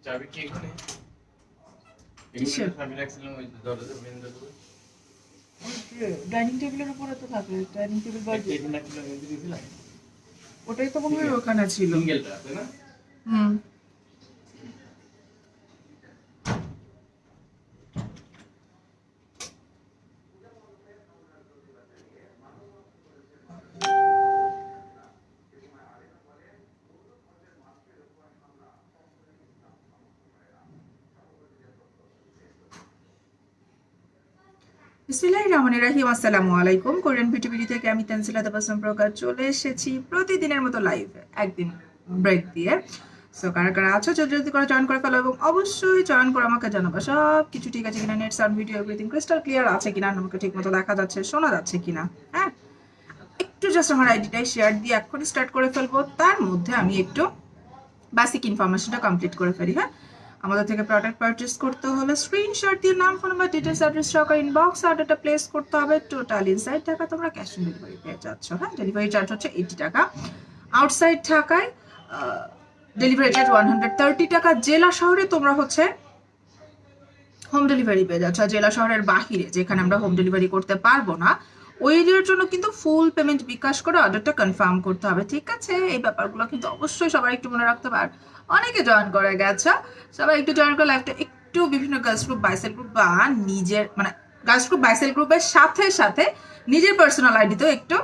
চাবি কি এখানে? কিসের? আমি রাখছিলাম ওই দরজা মেন দরজা। ডাইনিং টেবিলের উপরে তো থাকে, ডাইনিং টেবিল বা এখানে রাখছিলাম এদিকে দিয়েছিলাম। ওটাই তো মনে হয় ওখানে ছিল। সিঙ্গেলটা আছে না? হুম। বিসমিল্লাহির রহমানির রহিম। আসসালামু আলাইকুম। কোরিয়ান বিটিভিডি থেকে আমি তানজিলা তাবাসসুম প্রকাশ চলে এসেছি প্রতিদিনের মতো লাইভে, একদিন ব্রেক দিয়ে। সো কারা কারা আছো জলদি জলদি করে জয়েন করে ফেলো এবং অবশ্যই জয়েন করে আমাকে জানাবো সব কিছু ঠিক আছে কিনা, net sound video everything crystal clear আছে কিনা, আমাকে ঠিক মতো দেখা যাচ্ছে শোনা যাচ্ছে কিনা। হ্যাঁ, একটু জাস্ট আমার আইডিটাই শেয়ার দিয়ে এখনই স্টার্ট করে ফেলবো। তার মধ্যে আমি একটু বেসিক ইনফরমেশনটা কমপ্লিট করে ফেলি। হ্যাঁ, আমাদের থেকে প্রোডাক্ট পারচেস করতে হলে স্ক্রিনশট দিয়ে নাম, ফোন নাম্বার, ডিটেলস, অ্যাড্রেস সহকারে ইনবক্স অর্ডারটা প্লেস করতে হবে। টোটাল ইনসাইড টাকা তোমরা ক্যাশ অন ডেলিভারি পেয়ে যাচ্ছ। হ্যাঁ, ডেলিভারি চার্জ হচ্ছে 80 টাকা। আউটসাইড ঢাকায় ডেলিভারি চার্জ 130 টাকা। জেলা শহরে তোমরা হচ্ছে হোম ডেলিভারি পেয়ে যাচ্ছ। জেলা শহরের বাহিরে যেখানে আমরা হোম ডেলিভারি করতে পারবো না, ওই এরিয়ার জন্য কিন্তু ফুল পেমেন্ট বিকাশ করে অর্ডারটা কনফার্ম করতে হবে। ঠিক আছে, এই ব্যাপারগুলো কিন্তু অবশ্যই সবাই একটু মনে রাখতে পার। অনেকে জয়েন করে গেছে, সবাই একটু জয়েন করে লাইফটা একটু বিভিন্ন গার্লস গ্রুপ, বাইসেল গ্রুপ বা নিজের মানে গার্লস গ্রুপ, বাইসেল গ্রুপের সাথে সাথে নিজের পার্সোনাল আইডিতেও একটু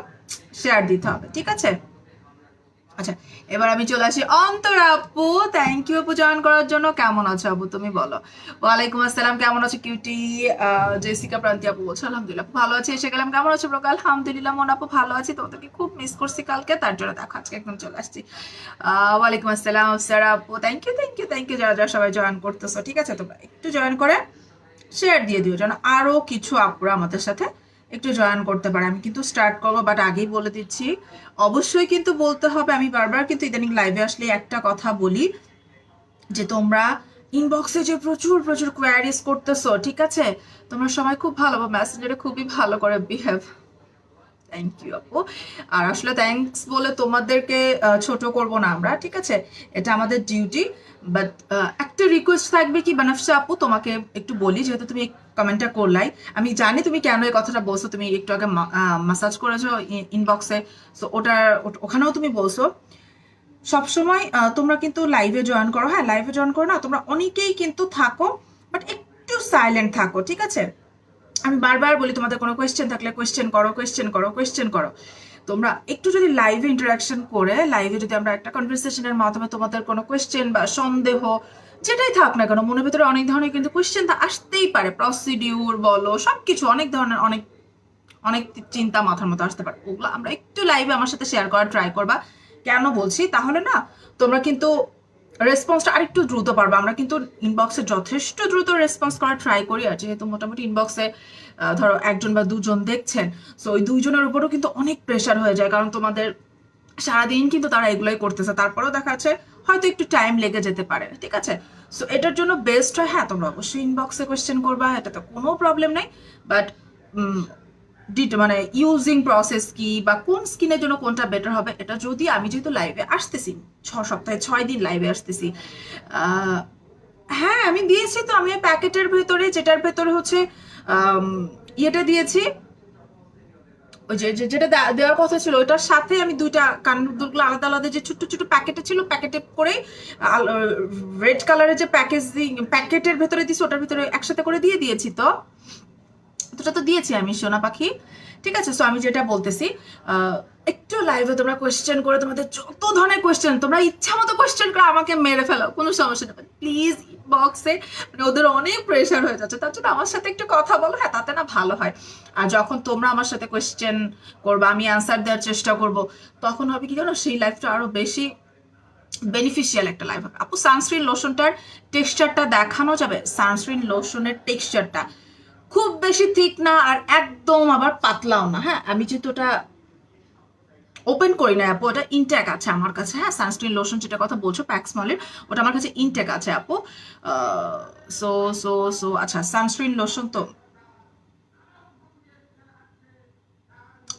শেয়ার দিতে হবে। ঠিক আছে, আচ্ছা এবার আমি চলে আসি অন্তরা আপু। থ্যাংক ইউ আপু জয়েন করার জন্য। কেমন আছো আপু তুমি বলো? ওয়ালাইকুম আসসালাম। কেমন আছো কিউটি? জেসিকা প্রান্তি আপু বলছো আলহামদুলিল্লাহ ভালো আছি, এসে গেলাম। কেমন আছো ব্রোক? আলহামদুলিল্লাহ মন আপু ভালো আছি, তোমাদেরকে খুব মিস করছি কালকে, তার জন্য দেখো আজকে একদম চলে আসছি। ওয়ালাইকুম আসসালাম সারা আপু। Thank you thank you thank you যারা যারা সবাই জয়েন করতেছো। ঠিক আছে, তোমরা একটু জয়েন করে শেয়ার দিয়ে দিও যেন আরো কিছু আপুরা আমাদের সাথে একটু জয়েন করতে পারে। আমি কিন্তু স্টার্ট করবো, বাট আগেই বলে দিচ্ছি অবশ্যই কিন্তু বলতে হবে। আমি বারবার কিন্তু ইদানিং লাইভে আসলে একটা কথা বলি যে তোমরা ইনবক্সে যে প্রচুর প্রচুর কোয়ারিজ করতেছো, ঠিক আছে, তোমরা সবাই খুব ভালো, মেসেঞ্জারে খুবই ভালো করে বিহেভ। থ্যাংক ইউ আপু। আর আসলে থ্যাঙ্কস বলে তোমাদেরকে ছোট করব না আমরা, ঠিক আছে, এটা আমাদের ডিউটি। বাট একটা রিকোয়েস্ট থাকবে কি বানাফসা আপু, তোমাকে একটু বলি, যেহেতু তুমি কমেন্টটা করলাই, আমি জানি তুমি কেন এই কথাটা বলছো, তুমি একটু আগে মাসাজ করেছো ইনবক্সে, সো ওখানেও তুমি বলছো সবসময় তোমরা কিন্তু লাইভে জয়েন করো। হ্যাঁ, লাইভে জয়েন করো না, তোমরা অনেকেই কিন্তু থাকো, বাট একটু সাইলেন্ট থাকো। ঠিক আছে, আমি বারবার বলি তোমাদের কোনো কোয়েশ্চেন থাকলে কোয়েশ্চেন করো, কোয়েশ্চেন করো, কোয়েশ্চেন করো। তোমরা একটু যদি লাইভে ইন্টারাকশন করে, লাইভে যদি আমরা একটা কনভারসেশনের মাধ্যমে তোমাদের কোনো কোয়েশ্চেন বা সন্দেহ যেটাই থাক না কেন, মনের ভিতরে অনেক ধরনের কিন্তু কোয়েশ্চেন আসতেই পারে, প্রসিডিউর বলো সবকিছু, অনেক ধরনের অনেক অনেক চিন্তা মাথার মতো আসতে পারে, ওগুলো আমরা একটু লাইভে আমার সাথে শেয়ার করার ট্রাই করবা। কেন বলছি, তাহলে না তোমরা কিন্তু রেসপন্সটা আরেকটু দ্রুত পারবে। আমরা কিন্তু ইনবক্সে যথেষ্ট দ্রুত রেসপন্স করার ট্রাই করি, আর যেহেতু মোটামুটি ইনবক্সে ধরো একজন বা দুজন দেখছেন, সো ওই দুইজনের উপরও কিন্তু অনেক প্রেশার হয়ে যায়, কারণ তোমাদের সারাদিন কিন্তু তারা এগুলোই করতেছে, তারপরেও দেখা যাচ্ছে হয়তো একটু টাইম লেগে যেতে পারে। ঠিক আছে, সো এটার জন্য বেস্ট হয়, হ্যাঁ তোমরা অবশ্যই ইনবক্সে কোয়েশ্চেন করবা, এটাতে কোনো প্রবলেম নেই। বাট মানে ইউজিং প্রসেস কি বা কোন স্কিনের জন্য কোনটা বেটার হবে, এটা যদি আমি যেহেতু লাইভে আসতেছি 6 সপ্তাহে 6 দিন লাইভে আসতেছি, হ্যাঁ আমি দিয়েছি তো, আমি প্যাকেটের ভেতরে যেটার ভেতরে হচ্ছে ইয়েটা দিয়েছি, ওই যে যেটা দেওয়ার কথা ছিল ওটার সাথে আমি দুইটা কানের দুলগুলো আলাদা আলাদা যে ছোট্ট ছোট প্যাকেটে ছিল, প্যাকেটে করে রেড কালারের যে প্যাকেজিং প্যাকেটের ভেতরে দিয়েছি, ওটার ভিতরে একসাথে করে দিয়ে দিয়েছি। তো ওটা তো দিয়েছি আমি সোনা পাখি। ঠিক আছে, সো আমি যেটা বলতেছি, একটু লাইভে তোমরা কোয়েশ্চেন করে, তোমাদের যত ধরনের কোয়েশ্চেন তোমরা ইচ্ছা মতো কোয়েশ্চেন করে আমাকে মেরে ফেলো, কোনো সমস্যা নেই, প্লিজ বক্সে, মানে ওদের অনেক প্রেশার হয়ে যাচ্ছে, তার জন্য আমার সাথে একটু কথা বলো। হ্যাঁ, তাতে না ভালো হয়। আর যখন তোমরা আমার সাথে কোয়েশ্চেন করবো, আমি অ্যান্সার দেওয়ার চেষ্টা করব, তখন হবে কি জানো, সেই লাইফটা আরো বেশি বেনিফিশিয়াল একটা লাইফ হবে। আপু সানস্ক্রিন লোশনটার টেক্সচারটা দেখানো যাবে? সানস্ক্রিন লোশনের টেক্সচারটা খুব বেশি থিক না, আর একদম আবার পাতলাও না। হ্যাঁ, আমি যেহেতু ওটা ওপেন করি না আপু, ওটা ইনটেক আছে আমার কাছে। হ্যাঁ, সানস্ক্রিন লোশন যেটা কথা বলছো প্যাক্সমলের, ওটা আমার কাছে ইনটেক আছে আপু। সো সো সো আচ্ছা, সানস্ক্রিন লোশন তো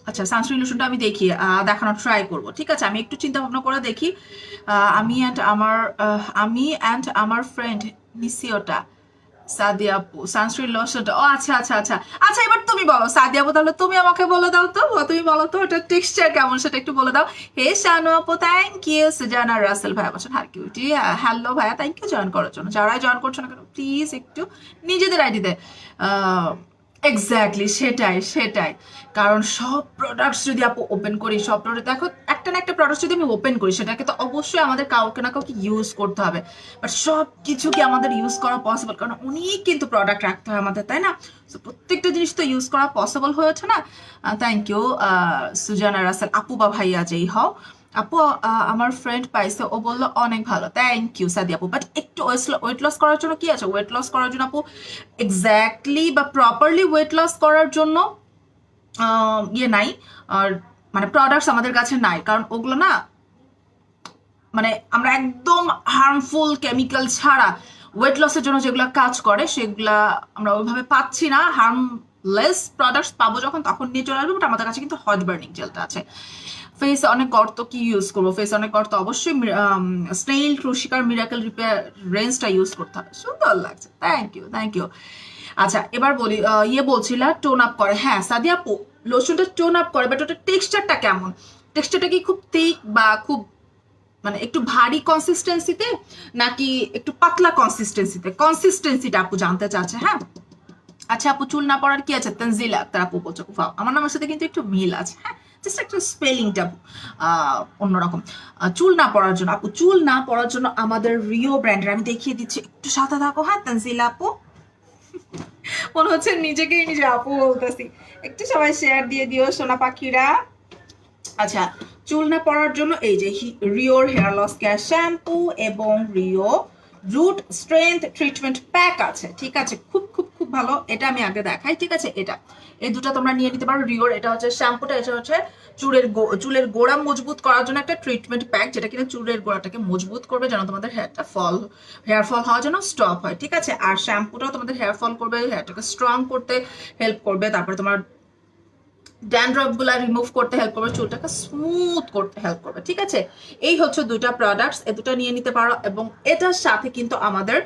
আচ্ছা সানস্ক্রিন লোশনটা আমি দেখি দেখানোর ট্রাই করব, ঠিক আছে? আমি একটু চিন্তা ভাবনা করে দেখি। আমি অ্যান্ড আমার ফ্রেন্ড নিছি ওটা সাদিয়া আপু সানস্ক্রিন লোশনটা। ও আচ্ছা আচ্ছা আচ্ছা আচ্ছা, এবার তুমি বলো সাদিয়া আপু, তাহলে তুমি আমাকে বলে দাও তো, তুমি বলো তো ওটার টেক্সচার কেমন সেটা একটু বলে দাও। হে শানু আপু থ্যাংক ইউ, সুজানা রাসেল ভাইয়া বলছেন হার কিউটি, হ্যালো ভাইয়া থ্যাংক ইউ জয়েন করার জন্য। যারাই জয়েন করছো না কেন প্লিজ একটু নিজেদের আইডিতে এক্স্যাক্টলি সেটাই সেটাই, কারণ সব প্রোডাক্টস যদি আপু ওপেন করি, সব প্রোডাক্ট দেখো একটা না একটা প্রোডাক্ট যদি আমি ওপেন করি সেটাকে তো অবশ্যই আমাদের কাউকে না কাউকে ইউজ করতে হবে, বাট সব কিছু কি আমাদের ইউজ করা পসিবল? কারণ অনেক কিন্তু প্রোডাক্ট রাখতে হয় আমাদের, তাই না? তো প্রত্যেকটা জিনিস তো ইউজ করা পসিবল হয়ে ওঠে না। থ্যাংক ইউ সুজানা রাসেল আপু বা ভাইয়া যেই হও। আপু আমার ফ্রেন্ড পাইছে, ও বললো অনেক ভালো, থ্যাংক ইউ সাদি আপু। বাট একটু ওয়েট লস করার জন্য কি আছে, ওয়েট লস করার জন্য আপু এক্স্যাক্টলি বা প্রপারলি ওয়েট লস করার জন্য ইয়ে নাই, আর মানে প্রোডাক্টস আমাদের কাছে নাই, কারণ ওগুলো না মানে আমরা একদম হার্মফুল কেমিক্যাল ছাড়া ওয়েট লসের জন্য যেগুলো কাজ করে সেগুলা আমরা ওইভাবে পাচ্ছি না। হার্মলেস প্রোডাক্টস পাবো যখন তখন নিয়ে চলে আসবো, বাট আমাদের কাছে কিন্তু হট বার্নিং জেলটা আছে। ফেস অনেক গর্ত, কি ইউজ করবো? ফেস অনেক গর্ত অবশ্যই স্নেইল ক্রুশিকার মিরাকেল রিপেয়ার রেঞ্জটা ইউজ করতে হবে। সুন্দর লাগছে, থ্যাংক ইউ থ্যাংক ইউ। আচ্ছা এবার বলি, ইয়ে বলছিলা টোন আপ করে, হ্যাঁ সাদিয়া আপু লোশনটা টোন আপ করে, বাট ওটার টেক্সচারটা কেমন? টেক্সচারটা কি খুব থিক বা খুব মানে একটু ভারী কনসিস্টেন্সিতে নাকি একটু পাতলা কনসিস্টেন্সিতে? কনসিস্টেন্সিটা আপু জানতে চাচ্ছে। হ্যাঁ আচ্ছা আপু চুল না পড়ার কি আছে? তানজিলা আক্তার আপু বলছে আমার নামের সাথে কিন্তু একটু মিল আছে, হ্যাঁ জাস্ট একটা স্পেলিংটা অন্যরকম। চুল না পড়ার জন্য আপু, চুল না পড়ার জন্য আমাদের রিও ব্র্যান্ডের আমি দেখিয়ে দিচ্ছি, একটু সাথে থাকো। হ্যাঁ তানজিলা আপু, মনে হচ্ছে নিজেকেই নিজে আপু বলতেছি, একটু সবাই শেয়ার দিয়ে দিও সোনা পাখিরা। আচ্ছা চুল না পড়ার জন্য এই যে রিওর হেয়ার লস কেয়ার শ্যাম্পু এবং Rio root strength treatment pack আছে, ঠিক আছে? খুব খুব খুব ভালো, এটা আমি আগে দেখাই, ঠিক আছে? এটা এই দুটো তোমরা নিয়ে নিতে পারো। রিওর এটা হচ্ছে শ্যাম্পুটা, এটা হচ্ছে চুলের গোড়া মজবুত করার জন্য একটা ট্রিটমেন্ট প্যাক, যেটা কিনা চুলের গোড়াটাকে মজবুত করবে যেন তোমাদের হেয়ার ফল হওয়া যেন স্টপ হয়, ঠিক আছে? আর শ্যাম্পুটাও তোমাদের হেয়ার ফল করবে, হেয়ারটাকে স্ট্রং করতে হেল্প করবে, তারপরে তোমার ড্যান্ড্রফ গুলা রিমুভ করতে হেল্প করবে, চুলটাকে স্মুথ করতে হেল্প করবে, ঠিক আছে? এই হচ্ছে দুইটা প্রোডাক্টস, এই দুটো নিয়ে নিতে পারো। এবং এটার সাথে কিন্তু আমাদের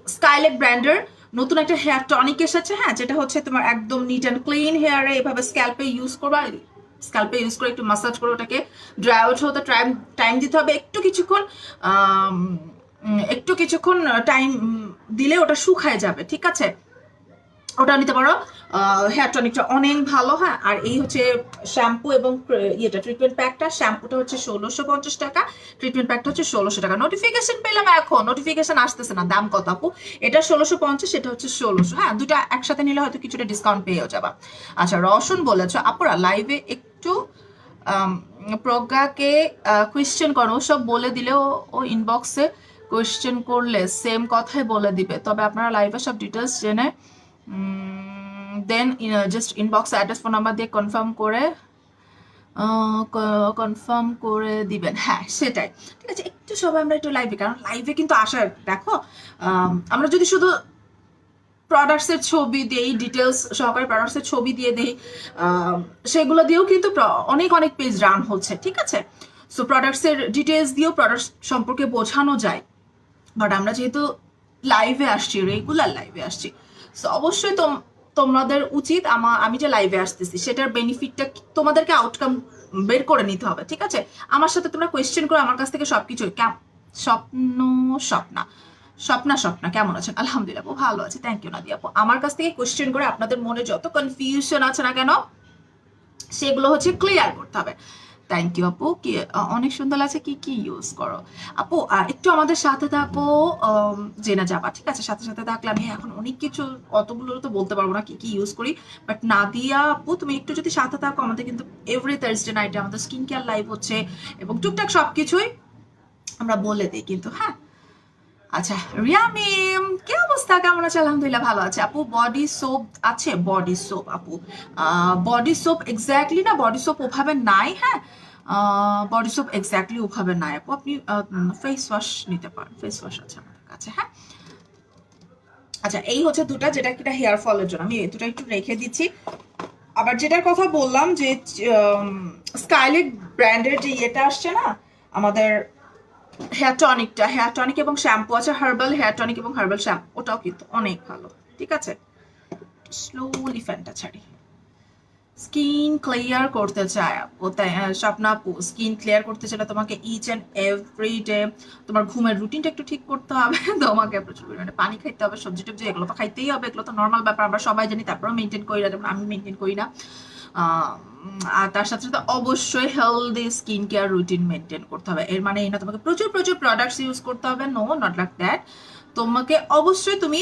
স্কাইলেট ব্র্যান্ডের নতুন একটা হেয়ার টনিক এসেছে, হ্যাঁ যেটা হচ্ছে তোমার একদম নিট অ্যান্ড ক্লিন হেয়ারে এভাবে স্ক্যাল্পে ইউজ করবা, স্ক্যাল্পে ইউজ করে একটু মাসাজ করে ওটাকে ড্রাই আউট হতে টাইম দিতে হবে, একটু কিছুক্ষণ টাইম দিলে ওটা শুকায় যাবে, ঠিক আছে? ওটা নিতে পারো। হেয়ার টনিকটা অনেক ভালো, হ্যাঁ। আর এই হচ্ছে শ্যাম্পু এবং ইয়েটা ট্রিটমেন্ট প্যাকটা, শ্যাম্পুটা হচ্ছে 1650 টাকা, ট্রিটমেন্ট প্যাকটা হচ্ছে 1600 টাকা। নোটিফিকেশন পেলাম এখন, নোটিফিকেশন আসতেছে না, দাম কত আপু? এটা 1650, এটা হচ্ছে 1600, হ্যাঁ দুটা একসাথে নিলে হয়তো কিছুটা ডিসকাউন্ট পেয়েও যাবা। আচ্ছা রসুন বলেছ আপুরা লাইভে একটু প্রজ্ঞাকে কোয়েশ্চেন করো, সব বলে দিলেও ও ইনবক্সে কোয়েশ্চেন করলে সেম কথাই বলে দিবে, তবে আপনারা লাইভে সব ডিটেলস জেনে দেন জাস্ট ইনবক্সে অ্যাড্রেস ফোন নাম্বার দিয়ে কনফার্ম করে দিবেন, হ্যাঁ সেটাই, ঠিক আছে? একটু সবাই আমরা একটু লাইভে, কারণ লাইভে কিন্তু আসার দেখো আমরা যদি শুধু প্রোডাক্টসের ছবি দিই, ডিটেলস সহকারে প্রোডাক্টসের ছবি দিয়ে দিই, সেগুলো দিয়েও কিন্তু অনেক অনেক পেজ রান হচ্ছে, ঠিক আছে? সো প্রোডাক্টসের ডিটেলস দিয়েও প্রোডাক্টস সম্পর্কে বোঝানো যায়, বাট আমরা যেহেতু লাইভে আসছি, রেগুলার লাইভে আসছি, সো অবশ্যই তোমাদের উচিত আমি যে লাইভে আসতেছি সেটার বেনিফিটটা তোমাদেরকে আউটকাম বের করে নিতে হবে, ঠিক আছে? আমার সাথে তোমরা কোয়েশ্চেন করো, আমার কাছ থেকে সবকিছু স্বপ্না কেমন আছেন? আলহামদুলিল্লাহ ভালো আছে, থ্যাংক ইউ নাদিয়া আপু। আমার কাছ থেকে কোয়েশ্চেন করে আপনাদের মনে যত কনফিউশন আছে না কেন সেগুলো হচ্ছে ক্লিয়ার করতে হবে। থ্যাংক ইউ আপু, কি অনেক সুন্দর লাগছে, কি কি ইউজ করো আপু? একটু আমাদের সাথে থাকো, জেনে যাবা, ঠিক আছে? সাথে সাথে থাকলে আমি এখন অনেক কিছু অতগুলো তো বলতে পারবো না কি কি ইউজ করি, বাট নাদিয়া আপু তুমি একটু যদি সাথে থাকো, আমাদের কিন্তু এভরি থার্সডে নাইটে আমাদের স্কিন কেয়ার লাইভ হচ্ছে এবং টুকটাক সবকিছুই আমরা বলে দিই কিন্তু, হ্যাঁ। আচ্ছা রিয়া মিম কি অবস্থা, কেমন আছে? আলহামদুলিল্লাহ ভালো আছে আপু। বডি সোপ আছে? বডি সোপ আপু বডি সোপ এক্স্যাক্টলি না, বডি সোপ ওভাবে নাই, হ্যাঁ বডি সোপ এক্স্যাক্টলি ওভাবে নাই আপু, আপনি ফেস ওয়াশ নিতে পারেন, ফেস ওয়াশ আছে আমাদের কাছে, হ্যাঁ। আচ্ছা এই হচ্ছে দুটা যেটা কিনা হেয়ার ফলের জন্য, আমি এই দুটো একটু রেখে দিচ্ছি। আবার যেটার কথা বললাম যে স্কাইলিক ব্র্যান্ডের যে ইয়েটা আসছে না আমাদের হেয়ার টনিক এবং শ্যাম্পু আছে, হার্বাল হেয়ার টনিক এবং হার্বাল শ্যাম্পু, ওটাও কিন্তু অনেক ভালো। ঠিক আছে, স্লোলি ফ্যানটা ছাড়ি। স্কিন ক্লিয়ার করতে চায় আপু, তাই স্বপ্না আপু, স্কিন ক্লিয়ার করতে চাইলে তোমাকে ইচ অ্যান্ড এভরি ডে তোমার ঘুমের রুটিনটা একটু ঠিক করতে হবে, তোমাকে প্রচুর পরিমাণে পানি খাইতে হবে, সবজি টবজি এগুলো তো খাইতেই হবে, এগুলো তো নর্মাল ব্যাপার, আমরা সবাই জানি, তারপরেও মেনটেন করি না, যেমন আমি মেনটেন করি না। আর তার সাথে সাথে অবশ্যই healthy skin care routine maintain করতে হবে। এর মানে এই না তোমাকে প্রচুর প্রচুর প্রোডাক্টস ইউজ করতে হবে, নো, নট লাইক দ্যাট। তোমাকে অবশ্যই তুমি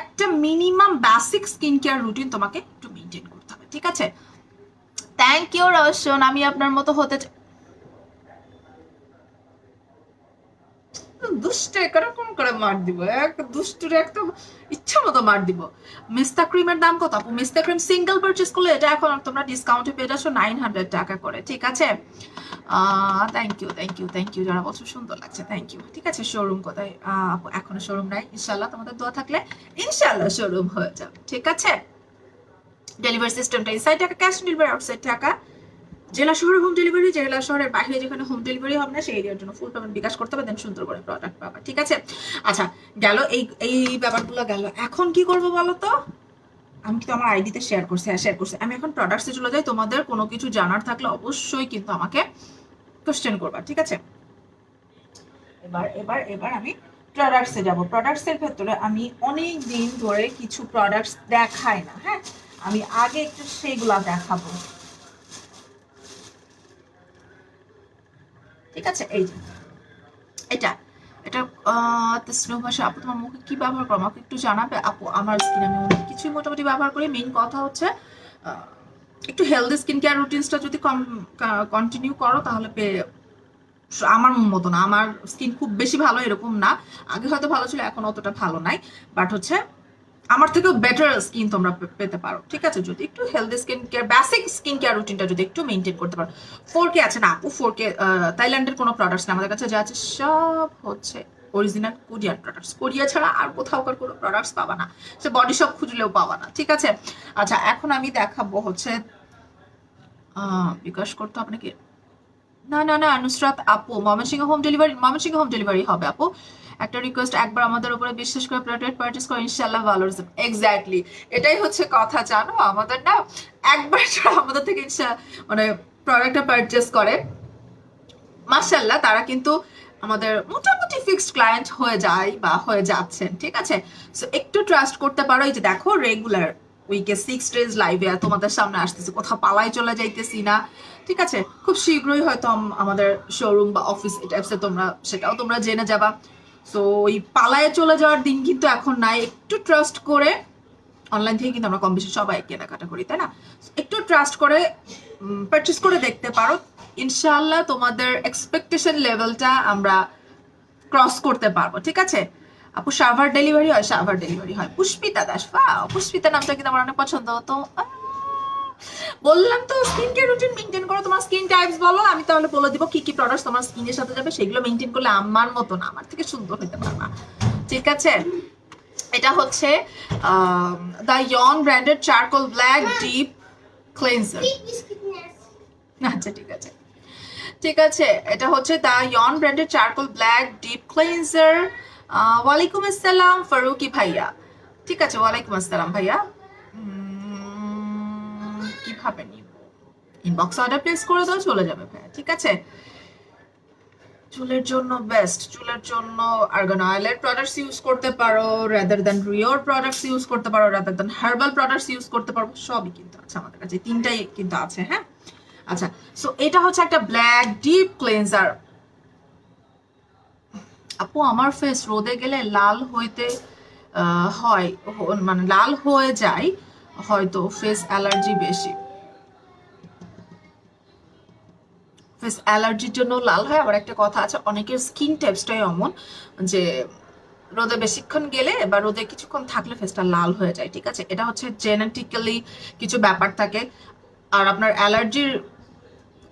একটা minimum basic skin care routine তোমাকে একটু মেনটেন করতে হবে। ঠিক আছে, থ্যাংক ইউ রোশন, আমি আপনার মতো হতে দুষ্টে এরকম করে মার দিব, এক দুষ্টুর একদম ইচ্ছা মতো মার দিব। মেস্তা ক্রিমের দাম কত আপু? মেস্তা ক্রিম সিঙ্গেল পারচেস করলে এটা এখন তোমরা ডিসকাউন্টে পেয়ে যাচ্ছ 900 টাকা করে। ঠিক আছে, thank you thank you thank you, যারা বলছো সুন্দর লাগছে, থ্যাংক ইউ। ঠিক আছে, শোরুম কোথায় আপু? এখনো শোরুম নাই, ইনশাল্লাহ তোমাদের দোয়া থাকলে ইনশাল্লাহ শোরুম হয়ে যাবে। ঠিক আছে, ডেলিভারি সিস্টেমটা ইনসাইড টাকা, ক্যাশ অন ডেলিভারি আউটসাইড টাকা। জেলা শহরে হোম ডেলিভারি, জেলা শহরের বাইরে যেখানে হোম ডেলিভারি হবে না সেই এরিয়ার জন্য ফুল পেমেন্ট বিকাশ করতে হবে, দেন সুন্দর করে প্রোডাক্ট পাবা। ঠিক আছে, আচ্ছা গেল এই এই ব্যাপারগুলো গেল। এখন কি করবো বলো তো? আমি তো আমার আইডিতে শেয়ার করছি, শেয়ার করছি। আমি এখন প্রোডাক্টসে চলে যাই। তোমাদের কোনো কিছু জানার থাকলে অবশ্যই কিন্তু আমাকে কোশ্চেন করবা। ঠিক আছে, এবার এবার এবার আমি প্রোডাক্টসে যাব। প্রোডাক্টসের ভেতরে আমি অনেক দিন ধরে কিছু প্রোডাক্টস দেখাই না, হ্যাঁ, আমি আগে একটু সেইগুলা দেখাবো। ঠিক আছে, এই যে এটা এটা স্নো ভাষা। আপু তোমার মুখে কি ব্যবহার করো আমাকে একটু জানাবে? আপু আমার স্কিন আমি অনেক কিছুই মোটামুটি ব্যবহার করি। মেইন কথা হচ্ছে একটু হেলদি স্কিন কেয়ার রুটিনসটা যদি কন্টিনিউ করো তাহলে আমার মতো না, আমার স্কিন খুব বেশি ভালো এরকম না, আগে হয়তো ভালো ছিল এখন অতটা ভালো নাই, বাট হচ্ছে আমার থেকেও বেটার স্কিন তোমরা পেতে পারো। ঠিক আছে, যদি একটু healthy skin care, basic skin care রুটিনটা যদি একটু মেনটেন করতে পারো। 4K আছে না আপু? 4K থাইল্যান্ডের কোনো প্রোডাক্টস না, আমাদের কাছে যা আছে সব হচ্ছে অরিজিনাল কোরিয়ান প্রোডাক্টস। কোরিয়া ছাড়া আর কোথাওকার কোনো প্রোডাক্টস পাবা না, সে বডি শপ খুঁজলেও পাবা না। ঠিক আছে, আচ্ছা এখন আমি দেখাবো হচ্ছে বিকাশ করতে আপনাকে, না না না নুসরাত আপু, Mymensingh home delivery, Mymensingh home delivery হবে আপু। একটা রিকোয়েস্ট, একবার আমাদের উপরে বিশ্বাস করে প্রোডাক্ট পারচেজ করে ইনশাআল্লাহ ভালো রেজাল্ট। এক্স্যাক্টলি, এটাই হচ্ছে কথা, জানো আমাদের না একবার যারা আমাদের থেকে মানে প্রোডাক্টটা পারচেজ করে মাশাআল্লাহ তারা কিন্তু আমাদের মোটামুটি ফিক্সড ক্লায়েন্ট হয়ে যায় বা হয়ে যাচ্ছেন। ঠিক আছে, সো একটু ট্রাস্ট করতে পারো। এই যে দেখো রেগুলার উইকে 6 ডেজ লাইভে তোমাদের সামনে আসতেছি, কোথাও পালাই চলে যাইতেছি না। ঠিক আছে, খুব শীঘ্রই হয়তো আমাদের শোরুম বা অফিস টাইপসে তোমরা সেটাও তোমরা জেনে যাবা। সো ওই পালায় চলে যাওয়ার দিন কিন্তু এখন নাই। একটু ট্রাস্ট করে, অনলাইন থেকে কিন্তু আমরা কম বেশি সবাই কেনাকাটা করি তাই না, একটু ট্রাস্ট করে পারচেস করে দেখতে পারো। ইনশাআল্লাহ তোমাদের এক্সপেকটেশন লেভেলটা আমরা ক্রস করতে পারবো। ঠিক আছে আপু, সাভার ডেলিভারি হয়? সাভার ডেলিভারি হয়। পুষ্পিতা দাস, পুষ্পিতা নামটা কিন্তু আমার অনেক পছন্দ। তো বললাম তো স্কিন কেয়ার রুটিন মেনটেন করো। তোমার স্কিন টাইপস বলো, আমি তাহলে বলে দিব কি কি প্রোডাক্টস তোমার স্কিনের সাথে যাবে, সেগুলো মেনটেন করলে আমার মতো না, আমার থেকে সুন্দর হতে পারবা। ঠিক আছে, এটা হচ্ছে the Yon branded charcoal black deep cleanser. আচ্ছা ঠিক আছে ঠিক আছে, এটা হচ্ছে the Yon branded charcoal black deep cleanser. ওয়ালাইকুম আসসালাম ফারুকি ভাইয়া। ঠিক আছে, ওয়ালাইকুম আসসালাম ভাইয়া। কিভাবে নিব? ইনবক্স অর্ডার প্লেস করে দাও, চলে যাবে ভাইয়া। ঠিক আছে, চুলের জন্য বেস্ট, চুলের জন্য আর্গান অয়েলের প্রোডাক্টস ইউজ করতে পারো রাদার দ্যান রিওর প্রোডাক্টস ইউজ করতে পারো, rather than herbal products use করতে পারো, সবই কিন্তু আছে আমাদের কাছে, তিনটাই কিন্তু আছে। হ্যাঁ আচ্ছা, সো এটা হচ্ছে একটা ব্ল্যাক ডিপ ক্লেন্সার। আপু আমার ফেস রোদে গেলে লাল হইতে হয়, মানে লাল হয়ে যায়, হয়তো ফেস অ্যালার্জি বেশি। ফেস অ্যালার্জির জন্য লাল হয়। আবার একটা কথা আছে, অনেকের স্কিন টাইপসটাই এমন যে রোদে বেশিক্ষণ গেলে বা রোদে কিছুক্ষণ থাকলে ফেসটা লাল হয়ে যায়। ঠিক আছে, এটা হচ্ছে জেনেটিক্যালি কিছু ব্যাপার থাকে। আর আপনার অ্যালার্জির,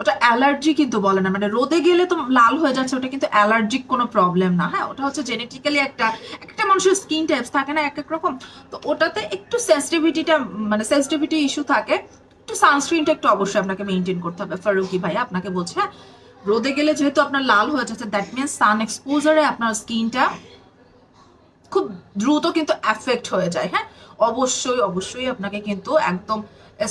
ওটা অ্যালার্জি কিন্তু বলে না, মানে রোদে গেলে তো লাল হয়ে যাচ্ছে ওটা কিন্তু অ্যালার্জিক কোনো প্রবলেম না। হ্যাঁ, ওটা হচ্ছে জেনেটিক্যালি একটা মানুষের স্কিন টাইপস থাকে না এক এক রকম, তো ওটাতে একটু সেন্সিটিভিটিটা মানে সেন্সিটিভিটি ইস্যু থাকে। একটু সানস্ক্রিনটা একটু অবশ্যই আপনাকে মেনটেন করতে হবে। ফারুকি ভাই আপনাকে বলছে, হ্যাঁ রোদে গেলে যেহেতু আপনার লাল হয়ে যাচ্ছে, দ্যাট মিনস সান এক্সপোজারে আপনার স্কিনটা খুব দ্রুত কিন্তু এফেক্ট হয়ে যায়। হ্যাঁ অবশ্যই অবশ্যই আপনাকে কিন্তু একদম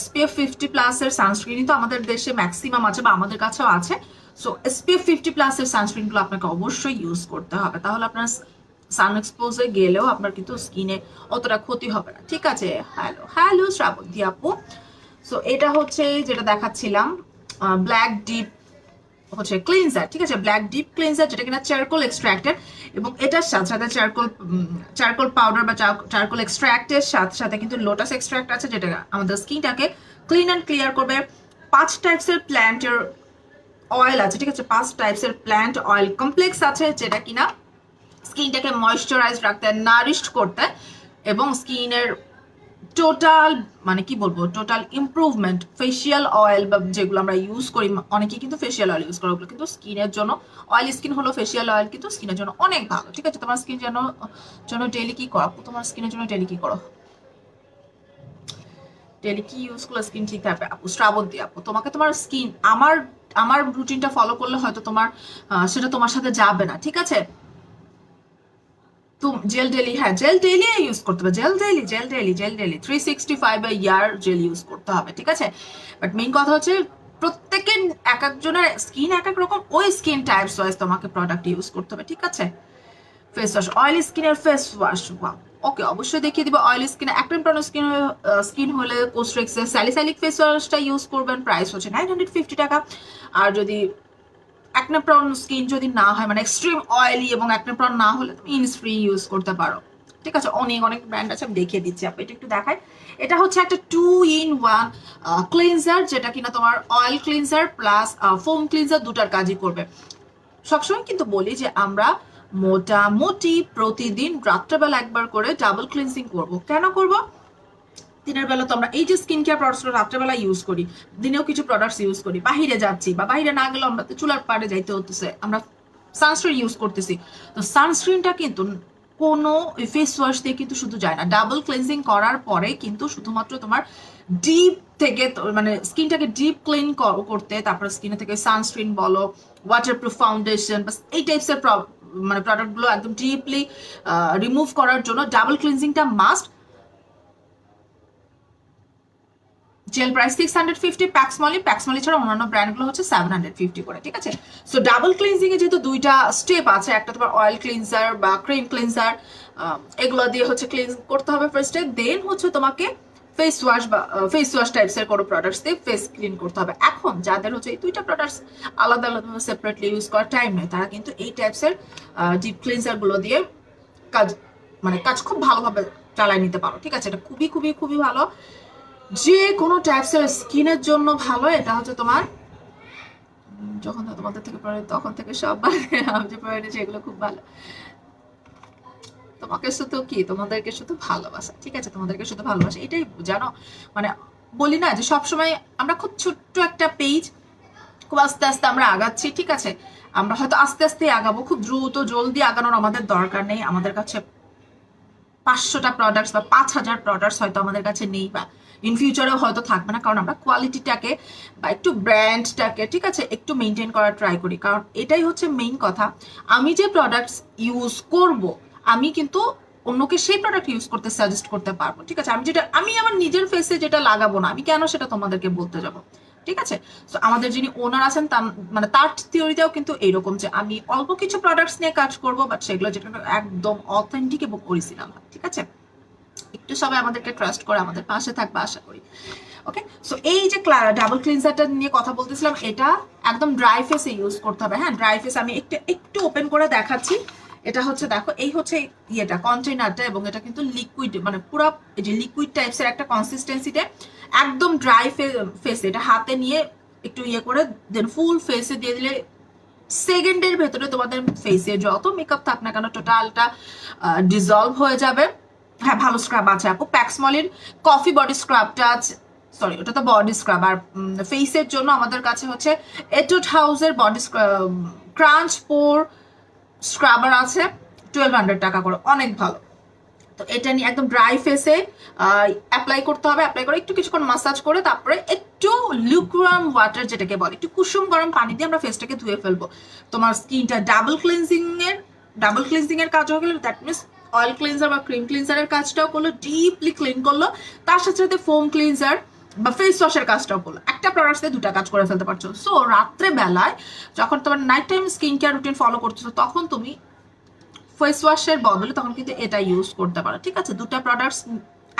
SPF 50+ এর সানস্ক্রিনই তো আমাদের দেশে ম্যাক্সিমাম আছে বা আমাদের কাছেও আছে। সো SPF 50+ এর সানস্ক্রিনগুলো আপনাকে অবশ্যই ইউজ করতে হবে, তাহলে আপনার সান এক্সপোজে গেলেও আপনার কিন্তু স্কিনে অতটা ক্ষতি হবে না। ঠিক আছে, হ্যালো হ্যালো শ্রাবন্তী আপু। সো এটা হচ্ছে যেটা দেখাচ্ছিলাম ব্ল্যাক ডিপ হচ্ছে ক্লিনজার, ঠিক আছে, ব্ল্যাক ডিপ ক্লিনজার যেটা কিনা চারকোল এক্সট্রাক্টেড, এবং এটার সাথে সাথে চারকোল পাউডার বা চারকোল এক্সট্রাক্টের সাথে সাথে কিন্তু লোটাস এক্সট্রাক্ট আছে, যেটা আমাদের স্কিনটাকে ক্লিন অ্যান্ড ক্লিয়ার করবে। 5 টাইপসের প্ল্যান্টের অয়েল আছে, ঠিক আছে, 5 টাইপসের প্ল্যান্ট অয়েল কমপ্লেক্স আছে, যেটা কিনা স্কিনটাকে ময়েশ্চারাইজ রাখতে, নারিশড করতে এবং স্কিনের টোটাল মানে কি বলবো টোটাল ইমপ্রুভমেন্ট। ফেসিয়াল অয়েল বা যেগুলো আমরা ইউজ করি, অনেকেই কিন্তু ফেসিয়াল অয়েল ইউজ করে, ওগুলো কিন্তু স্কিনের জন্য, অয়েলি স্কিন হলো ফেসিয়াল অয়েল কিন্তু স্কিনের জন্য অনেক ভালো। ঠিক আছে, তোমার স্কিন জন্য ডেইলি কি করো, তোমার স্কিনের জন্য ডেইলি কি করো, ডেইলি কি ইউজ করলে স্কিন ঠিক থাকবে আপু? শ্রাবন্তী আপু, তোমাকে তোমার স্কিন আমার আমার রুটিনটা ফলো করলে হয়তো তোমার সেটা তোমার সাথে যাবে না। ঠিক আছে, জেল ডেলি, হ্যাঁ জেল ডেলি ইউজ করতে হবে, জেল ডেলি 365 ইয়ার জেল ইউজ করতে হবে। ঠিক আছে, বাট মেইন কথা হচ্ছে প্রত্যেকের এক একজনের স্কিন এক এক রকম, ওই স্কিন টাইপস ওয়াইজ তোমাকে প্রোডাক্ট ইউজ করতে হবে। ঠিক আছে, ফেস ওয়াশ, অয়েলি স্কিনের ফেস ওয়াশ, ওকে অবশ্যই দেখিয়ে দিব। অয়েলি স্কিনে অ্যাক্টিভ টোন স্কিন হলে কোস্ট্রেক্সের স্যালিসাইলিক ফেস ওয়াশটা ইউজ করবেন, প্রাইস হচ্ছে 950 টাকা। আর যদি অ্যাকনে প্রন স্কিন যদি না হয়, মানে এক্সট্রিম অয়েলি এবং অ্যাকনে প্রন না হলে তুমি ইনস্প্রি ইউজ করতে পারো। ঠিক আছে, অনেক অনেক ব্র্যান্ড আছে, আমি দেখিয়ে দিচ্ছি। আপনি এটা একটু দেখাই, এটা হচ্ছে একটা 2-in-1 ক্লিনজার, যেটা কিনা তোমার oil cleanser plus foam cleanser দুটার কাজই করবে। সবসময় কিন্তু বলি যে আমরা মোটামুটি প্রতিদিন রাত্রেবেলা একবার করে ডাবল ক্লিনজিং করব। কেন করব? দিনের বেলা তো আমরা এই যে স্কিন কেয়ার প্রোডাক্টসগুলো রাত্রেবেলা ইউজ করি, দিনেও কিছু প্রোডাক্টস ইউজ করি, বাহিরে যাচ্ছি বা বাহিরে না গেলেও আমরা চুলার পাড়ে যাইতে হতেছে, আমরা সানস্ক্রিন ইউজ করতেছি। তো সানস্ক্রিনটা কিন্তু কোনো ফেস ওয়াশ দিয়ে কিন্তু শুধু যায় না, ডাবল ক্লিনজিং করার পরে কিন্তু শুধুমাত্র তোমার ডিপ থেকে মানে স্কিনটাকে ডিপ ক্লিন করতে, তারপরে স্কিনে থেকে সানস্ক্রিন বলো, ওয়াটারপ্রুফ ফাউন্ডেশন বা এই টাইপসের মানে প্রোডাক্টগুলো একদম ডিপলি রিমুভ করার জন্য ডাবল ক্লিনজিংটা মাস্ট। জেল প্রাইস 650, প্যাক্সমলি ছাড়া অন্যান্য ব্র্যান্ডগুলো হচ্ছে 750 করে। ঠিক আছে, সো ডাবল ক্লিনজিং এ যেহেতু দুইটা স্টেপ আছে, একটা তোমার অয়েল ক্লিনজার বা ক্রিম ক্লিনজার, এগুলো দিয়ে হচ্ছে ক্লিনজ করতে হবে ফার্স্টে, দেন হচ্ছে তোমাকে ফেস ওয়াশ বা ফেস ওয়াশ টাইপসের কোনো প্রোডাক্টস দিয়ে ফেস ক্লিন করতে হবে। এখন যাদের হচ্ছে এই দুইটা প্রোডাক্টস আলাদা আলাদা সেপারেটলি ইউজ করার টাইম নেই, তারা কিন্তু এই টাইপসের ডিপ ক্লিনজার গুলো দিয়ে কাজ কাজ খুব ভালোভাবে চালাই নিতে পারো। ঠিক আছে, এটা খুবই খুবই খুবই ভালো, যে কোনো টাইপসের স্কিনের জন্য ভালো। এটা হচ্ছে তোমার যখন তোমাদের থেকে পড়ে তখন থেকে সব আমি যে পড়ে নিয়েছি এগুলো খুব ভালো। তোমাকে শুধু কি, তোমাদেরকে শুধু ভালোবাসা। ঠিক আছে, তোমাদেরকে শুধু ভালোবাসা, এটাই জানো। মানে বলি না যে সবসময় আমরা খুব ছোট্ট একটা পেজ, খুব আস্তে আস্তে আমরা আগাচ্ছি। ঠিক আছে, আমরা হয়তো আস্তে আস্তে আগাবো, খুব দ্রুত জলদি আগানোর আমাদের দরকার নেই। আমাদের কাছে 500টা প্রোডাক্টস বা 5000 প্রোডাক্টস হয়তো আমাদের কাছে নেই, বা ইন ফিউচারেও হয়তো থাকবে না, কারণ আমরা কোয়ালিটিটাকে বা একটু ব্র্যান্ডটাকে ঠিক আছে একটু মেনটেন করার ট্রাই করি। কারণ এটাই হচ্ছে মেইন কথা, আমি যে প্রোডাক্টস ইউজ করব আমি কিন্তু অন্যকে সেই প্রোডাক্ট ইউজ করতে সাজেস্ট করতে পারবো। ঠিক আছে, আমি আমার নিজের ফেসে যেটা লাগাবো না, আমি কেন সেটা তোমাদেরকে বলতে যাব? ঠিক আছে, তো আমাদের যিনি ওনার আছেন তার থিওরিটাও কিন্তু এইরকম, যে আমি অল্প কিছু প্রোডাক্টস নিয়ে কাজ করব, বাট সেগুলো যেটা একদম অথেন্টিক এবং অরিজিনাল। ঠিক আছে, একটু সবাই আমাদেরকে ট্রাস্ট করে আমাদের পাশে থাকবে আশা করি। ওকে, সো এই যে ডাবল ক্লিনজারটা নিয়ে কথা বলতেছিলাম, এটা একদম ড্রাই ফেসে ইউজ করতে হবে। হ্যাঁ, ড্রাই ফেস আমি একটু ওপেন করে দেখাচ্ছি। এটা হচ্ছে দেখো, এই হচ্ছে ইয়েটা কন্টেনারটা, এবং এটা কিন্তু লিকুইড, মানে পুরো এই যে লিকুইড টাইপসের একটা কনসিস্টেন্সিতে, একদম ড্রাই ফেসে এটা হাতে নিয়ে একটু ইয়ে করে দেন ফুল ফেসে দিয়ে দিলে সেকেন্ডের ভেতরে তোমাদের ফেসে যত মেকআপ থাক না কেন টোটালটা ডিজলভ হয়ে যাবে। হ্যাঁ, ভালো স্ক্রাব আছে আপু, প্যাক্সমলির কফি বডি স্ক্রাবটা আছে, সরি ওটা তো বডি স্ক্রাব। আর ফেসের জন্য আমাদের কাছে হচ্ছে এটুড হাউসের বডি ক্রাঞ্চ পোর স্ক্রাবার আছে, 1200 টাকা করে, অনেক ভালো। তো এটা নিয়ে একদম ড্রাই ফেসে অ্যাপ্লাই করতে হবে। অ্যাপ্লাই করে একটু কিছুক্ষণ মাসাজ করে তারপরে একটু লুকওয়ার্ম ওয়াটার যেটাকে বলে, একটু কুসুম গরম পানি দিয়ে আমরা ফেসটাকে ধুয়ে ফেলবো। তোমার স্কিনটা ডাবল ক্লিনজিং এর কাজ হয়ে গেলো। দ্যাট মিনস অয়েল ক্লিনজার বা ক্রিম ক্লিনজারের কাজটাও করলো, ডিপলি ক্লিন করলো, তার সাথে সাথে ফোম ক্লিনজার বা ফেস ওয়াশের কাজটাও করলো। একটা প্রোডাক্ট দিয়ে দুটা কাজ করে ফেলতে পারছো। সো রাত্রে বেলায় যখন তোমার night time skin care routine follow করছো তখন তুমি ফেস ওয়াশের বদলে তখন কিন্তু এটা ইউজ করতে পারো। ঠিক আছে, দুটা প্রোডাক্টস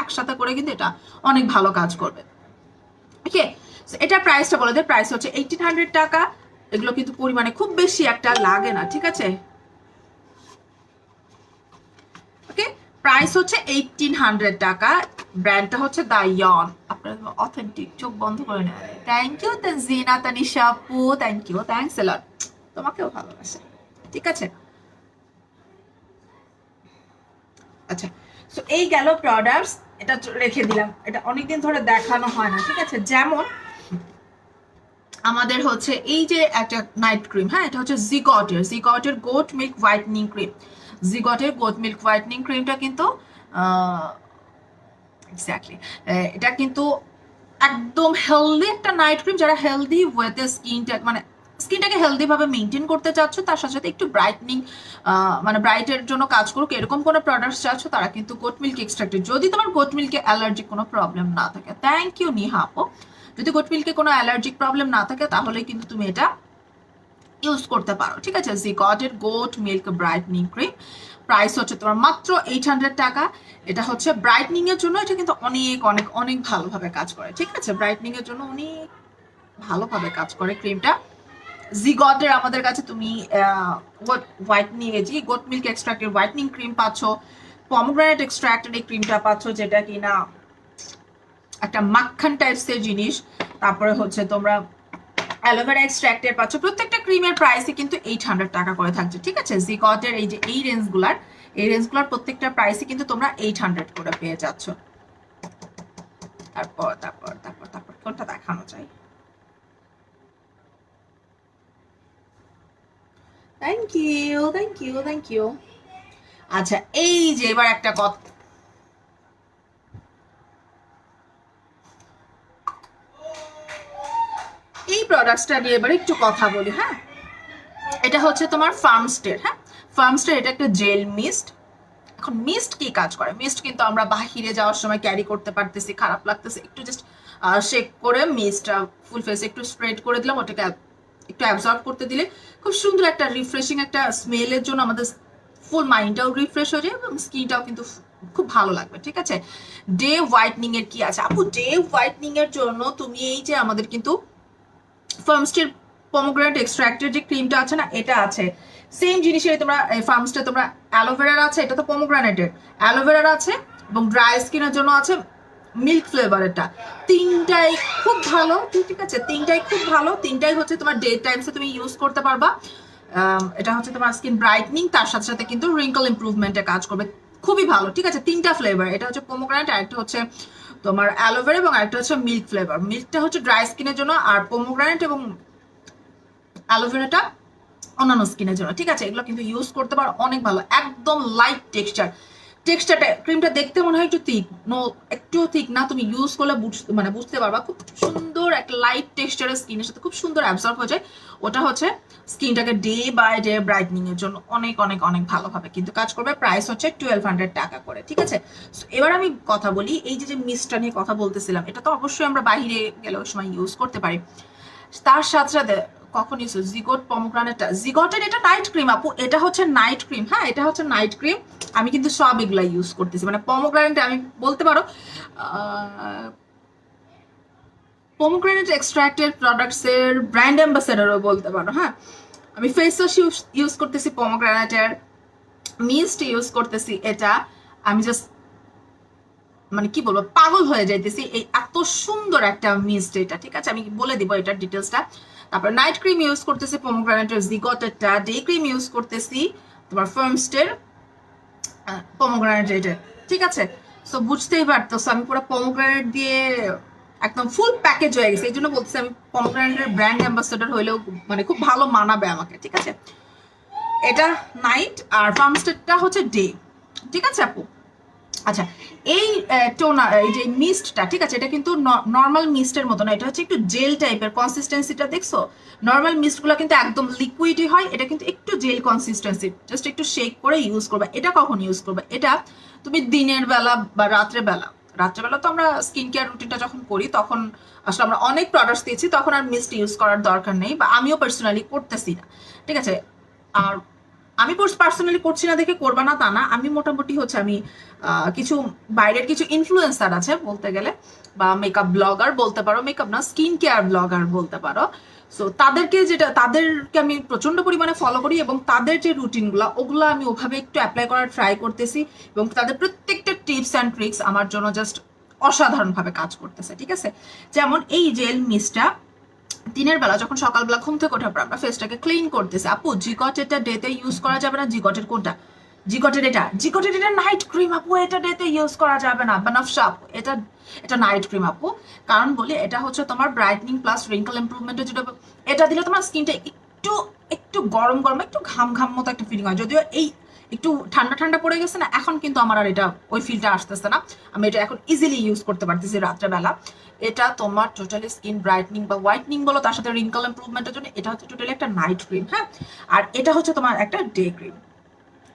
একসাথে করে কিন্তু এটা অনেক ভালো কাজ করবে। ওকে, এটার প্রাইসটা বলে দেয়। প্রাইস হচ্ছে 1800 টাকা। এগুলো কিন্তু পরিমাণে খুব বেশি একটা লাগে না। ঠিক আছে, ওকে, প্রাইস হচ্ছে 1800 টাকা। ব্র্যান্ডটা হচ্ছে দাইয়ন। আপনার অথেন্টিক, চোখ বন্ধ করে নেয়। থ্যাংক ইউ তানজিনা, তানিশা আপু, থ্যাংক ইউ, থ্যাংকস এ লট। তোমাকেও ভালোবাসে। ঠিক আছে, আচ্ছা, সো এই গেল প্রোডাক্টস। এটা রেখে দিলাম, এটা অনেকদিন ধরে দেখানো হয় না। ঠিক আছে, যেমন আমাদের হচ্ছে এই যে একটা নাইট ক্রিম, হ্যাঁ, এটা হচ্ছে জিগটের গোট মিল্ক হোয়াইটনিং ক্রিম। জিগটের গোট মিল্ক হোয়াইটনিং ক্রিমটা কিন্তু এক্স্যাক্টলি এটা কিন্তু একদম হেলদি একটা নাইট ক্রিম। যারা হেলদি ওয়েতে স্কিনটাকে হেলদি ভাবে মেনটেন করতে চাচ্ছ, তার সাথে সাথে একটু ব্রাইটনিং মানে ব্রাইটের জন্য কাজ করুক এরকম কোনো প্রোডাক্টস চাচ্ছ, তারা কিন্তু গোট মিল্ক এক্সট্রাক্টেড, যদি তোমার গোট মিল্কে অ্যালার্জিক কোনো প্রবলেম না থাকে। থ্যাংক ইউ নিহা আপু। যদি গোট মিল্কে কোনো অ্যালার্জিক প্রবলেম না থাকে তাহলে কিন্তু তুমি এটা ইউজ করতে পারো। ঠিক আছে, জিগটের goat milk brightening cream. Price হচ্ছে তোমার মাত্র 800 টাকা। এটা হচ্ছে ব্রাইটনিং এর জন্য, এটা কিন্তু অনেক অনেক অনেক ভালোভাবে কাজ করে। ঠিক আছে, ব্রাইটনিং এর জন্য অনেক ভালোভাবে কাজ করে ক্রিমটা। জিগটের আমাদের কাছে তুমি হোয়াইটনিং গোট মিল্ক এক্সট্রাক্টের হোয়াইটনিং ক্রিম পাচ্ছ, পমগ্রানেট এক্সট্রাক্টের এই ক্রিমটা পাচ্ছ, যেটা কিনা একটা মাখন টাইপসের জিনিস। তারপরে হচ্ছে তোমরা অ্যালোভেরা এক্সট্রাক্টের পাচ্ছ। প্রত্যেকটা ক্রিমের প্রাইসই কিন্তু 800 টাকা করে থাকছে। ঠিক আছে, জিগটের এই যে এই রেঞ্জগুলার প্রত্যেকটা প্রাইসই কিন্তু তোমরা 800 করে পেয়ে যাচ্ছ। তারপর তারপর তারপর তারপর কোনটা দেখানো যায়? Thank you, thank you, thank you. আচ্ছা, এই যে এবার একটা কথা, এই প্রোডাক্টসটা নিয়ে এবার একটু কথা বলি। হ্যাঁ, এটা হচ্ছে তোমার ফার্মস্টের। হ্যাঁ, ফার্মস্টের এটা একটা জেল মিস্ট। এখন মিস্ট কি কাজ করে? মিস্ট কিন্তু আমরা বাহিরে যাওয়ার সময় ক্যারি করতে পারতেছি, খারাপ লাগতেছে, একটু জাস্ট শেক করে মিস্টটা ফুল ফেসে একটু স্প্রেড করে দিলাম, ওটাকে একটু অ্যাবজর্ব করতে দিলে খুব সুন্দর একটা রিফ্রেশিং একটা স্মেলের জন্য আমাদের ফুল মাইন্ডটাও রিফ্রেশ হয়ে যায় এবং স্কিনটাও কিন্তু খুব ভালো লাগবে। ঠিক আছে, ডে হোয়াইটনিং এর কি আছে আপু? ডে হোয়াইটনিং এর জন্য তুমি এই যে আমাদের কিন্তু ফার্মস্টের পমগ্রেনেট এক্সট্রাক্টের যে ক্রিমটা আছে না, এটা আছে। সেম জিনিসের তোমরা ফার্মস্টে তোমরা অ্যালোভেরার আছে, এটা তো পমগ্রেনেটের, অ্যালোভেরার আছে এবং ড্রাই স্কিনের জন্য আছে মিল্ক ফ্লেভারেরটা। তিনটাই খুব ভালো। ঠিক আছে, তিনটাই খুব ভালো। তিনটাই হচ্ছে তোমার ডে টাইমসে তুমি ইউজ করতে পারবা। এটা হচ্ছে তোমার স্কিন ব্রাইটনিং, তার সাথে সাথে কিন্তু রিঙ্কল ইমপ্রুভমেন্টে কাজ করবে। খুবই ভালো। ঠিক আছে, তিনটা ফ্লেভার, এটা হচ্ছে পমগ্রেনেট, আরেকটা হচ্ছে তোমার অ্যালোভেরা এবং আরেকটা হচ্ছে মিল্ক ফ্লেভার। মিল্কটা হচ্ছে ড্রাই স্কিনের জন্য আর পমগ্রেনেট এবং অ্যালোভেরাটা অন্যান্য স্কিনের জন্য। ঠিক আছে, এগুলো কিন্তু ইউজ করতে পারো, অনেক ভালো, একদম লাইট টেক্সচারটা ক্রিমটা দেখতে মনে হয় একটু থিক, একটু থিক না, তুমি ইউজ করলে বুঝতে পারবা খুব সুন্দর একটা লাইট টেক্সচারের স্কিনের সাথে খুব সুন্দর অ্যাবজর্ব হয়ে যায়। ওটা হচ্ছে স্কিনটাকে ডে বাই ডে ব্রাইটনিং এর জন্য অনেক অনেক অনেক ভালোভাবে কিন্তু কাজ করবে। প্রাইস হচ্ছে 1200 টাকা করে। ঠিক আছে, এবার আমি কথা বলি এই যে মিস্টটা নিয়ে কথা বলতেছিলাম, এটা তো অবশ্যই আমরা বাইরে গেলে ওই সময় ইউজ করতে পারি। তার সাথে সাথে কখন ইউজ জিগট পমগ্রানেটটা, জিগটের এটা নাইট ক্রিম আপু, এটা হচ্ছে নাইট ক্রিম। হ্যাঁ, এটা হচ্ছে নাইট ক্রিম। আমি কিন্তু সব এগুলা ইউজ করতেছি, মানে পমগ্রানেট আমি বলতে পারো পমগ্রানেট এক্সট্রাক্টেড প্রোডাক্টসের ব্র্যান্ড অ্যাম্বাসেডারও বলতে পারো। হ্যাঁ, আমি ফেস ওয়াশ ইউজ করতেছি পমগ্রানেটের, মিস্ট ইউজ করতেছি। এটা আমি জাস্ট মানে কি বলবো, পাগল হয়ে যাইতেছি, এই এত সুন্দর একটা মিস্ট এটা। ঠিক আছে, আমি বলে দিব এটার ডিটেলসটা। তারপর নাইট ক্রিম ইউজ করতেছি পমগ্রানেটের জিগটেরটা, ডে ক্রিম ইউজ করতেছি তোমার ফার্মস্টের পমগ্রানেট এটা। ঠিক আছে, সো বুঝতেই পারতো আমি পুরো পমগ্রানেট দিয়ে একদম ফুল প্যাকেজ হয়ে গেছে। এই জন্য বলতেছি আমি পমগ্রানেটের ব্র্যান্ড অ্যাম্বাসেডর হইলেও মানে খুব ভালো মানাবে আমাকে। ঠিক আছে, এটা নাইট আর ফার্মস্টেরটা হচ্ছে ডে। ঠিক আছে আপু, আচ্ছা, এই টোনার, এই যে মিস্টটা, ঠিক আছে, এটা কিন্তু নর্মাল মিস্টের মতো না, এটা হচ্ছে একটু জেল টাইপের। কনসিস্টেন্সিটা দেখছো? নর্মাল মিস্টগুলো কিন্তু একদম লিকুইডই হয়, এটা কিন্তু একটু জেল কনসিস্টেন্সি। জাস্ট একটু শেক করে ইউজ করবে। এটা কখন ইউজ করবে? এটা তুমি দিনের বেলা বা রাত্রেবেলা। রাত্রেবেলা তো আমরা স্কিন কেয়ার রুটিনটা যখন করি তখন আসলে আমরা অনেক প্রোডাক্টস দিয়েছি, তখন আর মিস্ট ইউজ করার দরকার নেই, বা আমিও পার্সোনালি করতেছি না, ঠিক আছে। আর আমি পার্সোনালি করছি না দেখে করবা না তা না, আমি মোটামুটি হচ্ছে আমি কিছু বাইরের কিছু ইনফ্লুয়েন্সার আছে বলতে গেলে, বা মেকআপ ব্লগার বলতে পারো, মেকআপ না স্কিন কেয়ার ব্লগার বলতে পারো। সো তাদেরকে আমি প্রচন্ড পরিমাণে ফলো করি, এবং তাদের যে রুটিনগুলো ওগুলো আমি ওভাবে একটু অ্যাপ্লাই করার ট্রাই করতেছি, এবং তাদের প্রত্যেকটা টিপস অ্যান্ড ট্রিক্স আমার জন্য জাস্ট অসাধারণভাবে কাজ করতেছে, ঠিক আছে। যেমন এই জেল মিস্টটা দিনের বেলা যখন সকালবেলা ঘুম থেকে ওঠার পর আমরা ফেসটাকে ক্লিন করতেছি, আপু জিগটেরটা ডেতে ইউজ করা যাবে না? জিগটের কোনটা? জিগটের এটা নাইট ক্রিম আপু, এটা ডেতে ইউজ করা যাবে না। বানাফশা আপু, এটা নাইট ক্রিম আপু। কারণ বলি এটা হচ্ছে তোমার ব্রাইটনিং প্লাস রিঙ্কল ইমপ্রুভমেন্টের যেটা, এটা দিলে তোমার স্কিনটা একটু একটু গরম গরম, একটু ঘাম ঘাম মতো একটা ফিলিং হয়। যদিও এই একটু ঠান্ডা ঠান্ডা পড়ে গেছে না এখন, কিন্তু আমার আর এটা ওই ফিলটা আসতেছে না। আমি এটা এখন ইজিলি ইউজ করতে পারতেছি রাত্রেবেলা। এটা তোমার টোটালি স্কিন ব্রাইটনিং বা হোয়াইটনিং বলো, তার সাথে রিঙ্কল ইমপ্রুভমেন্টের জন্য এটা হচ্ছে টোটালি একটা নাইট ক্রিম, হ্যাঁ। আর এটা হচ্ছে তোমার একটা ডে ক্রিম।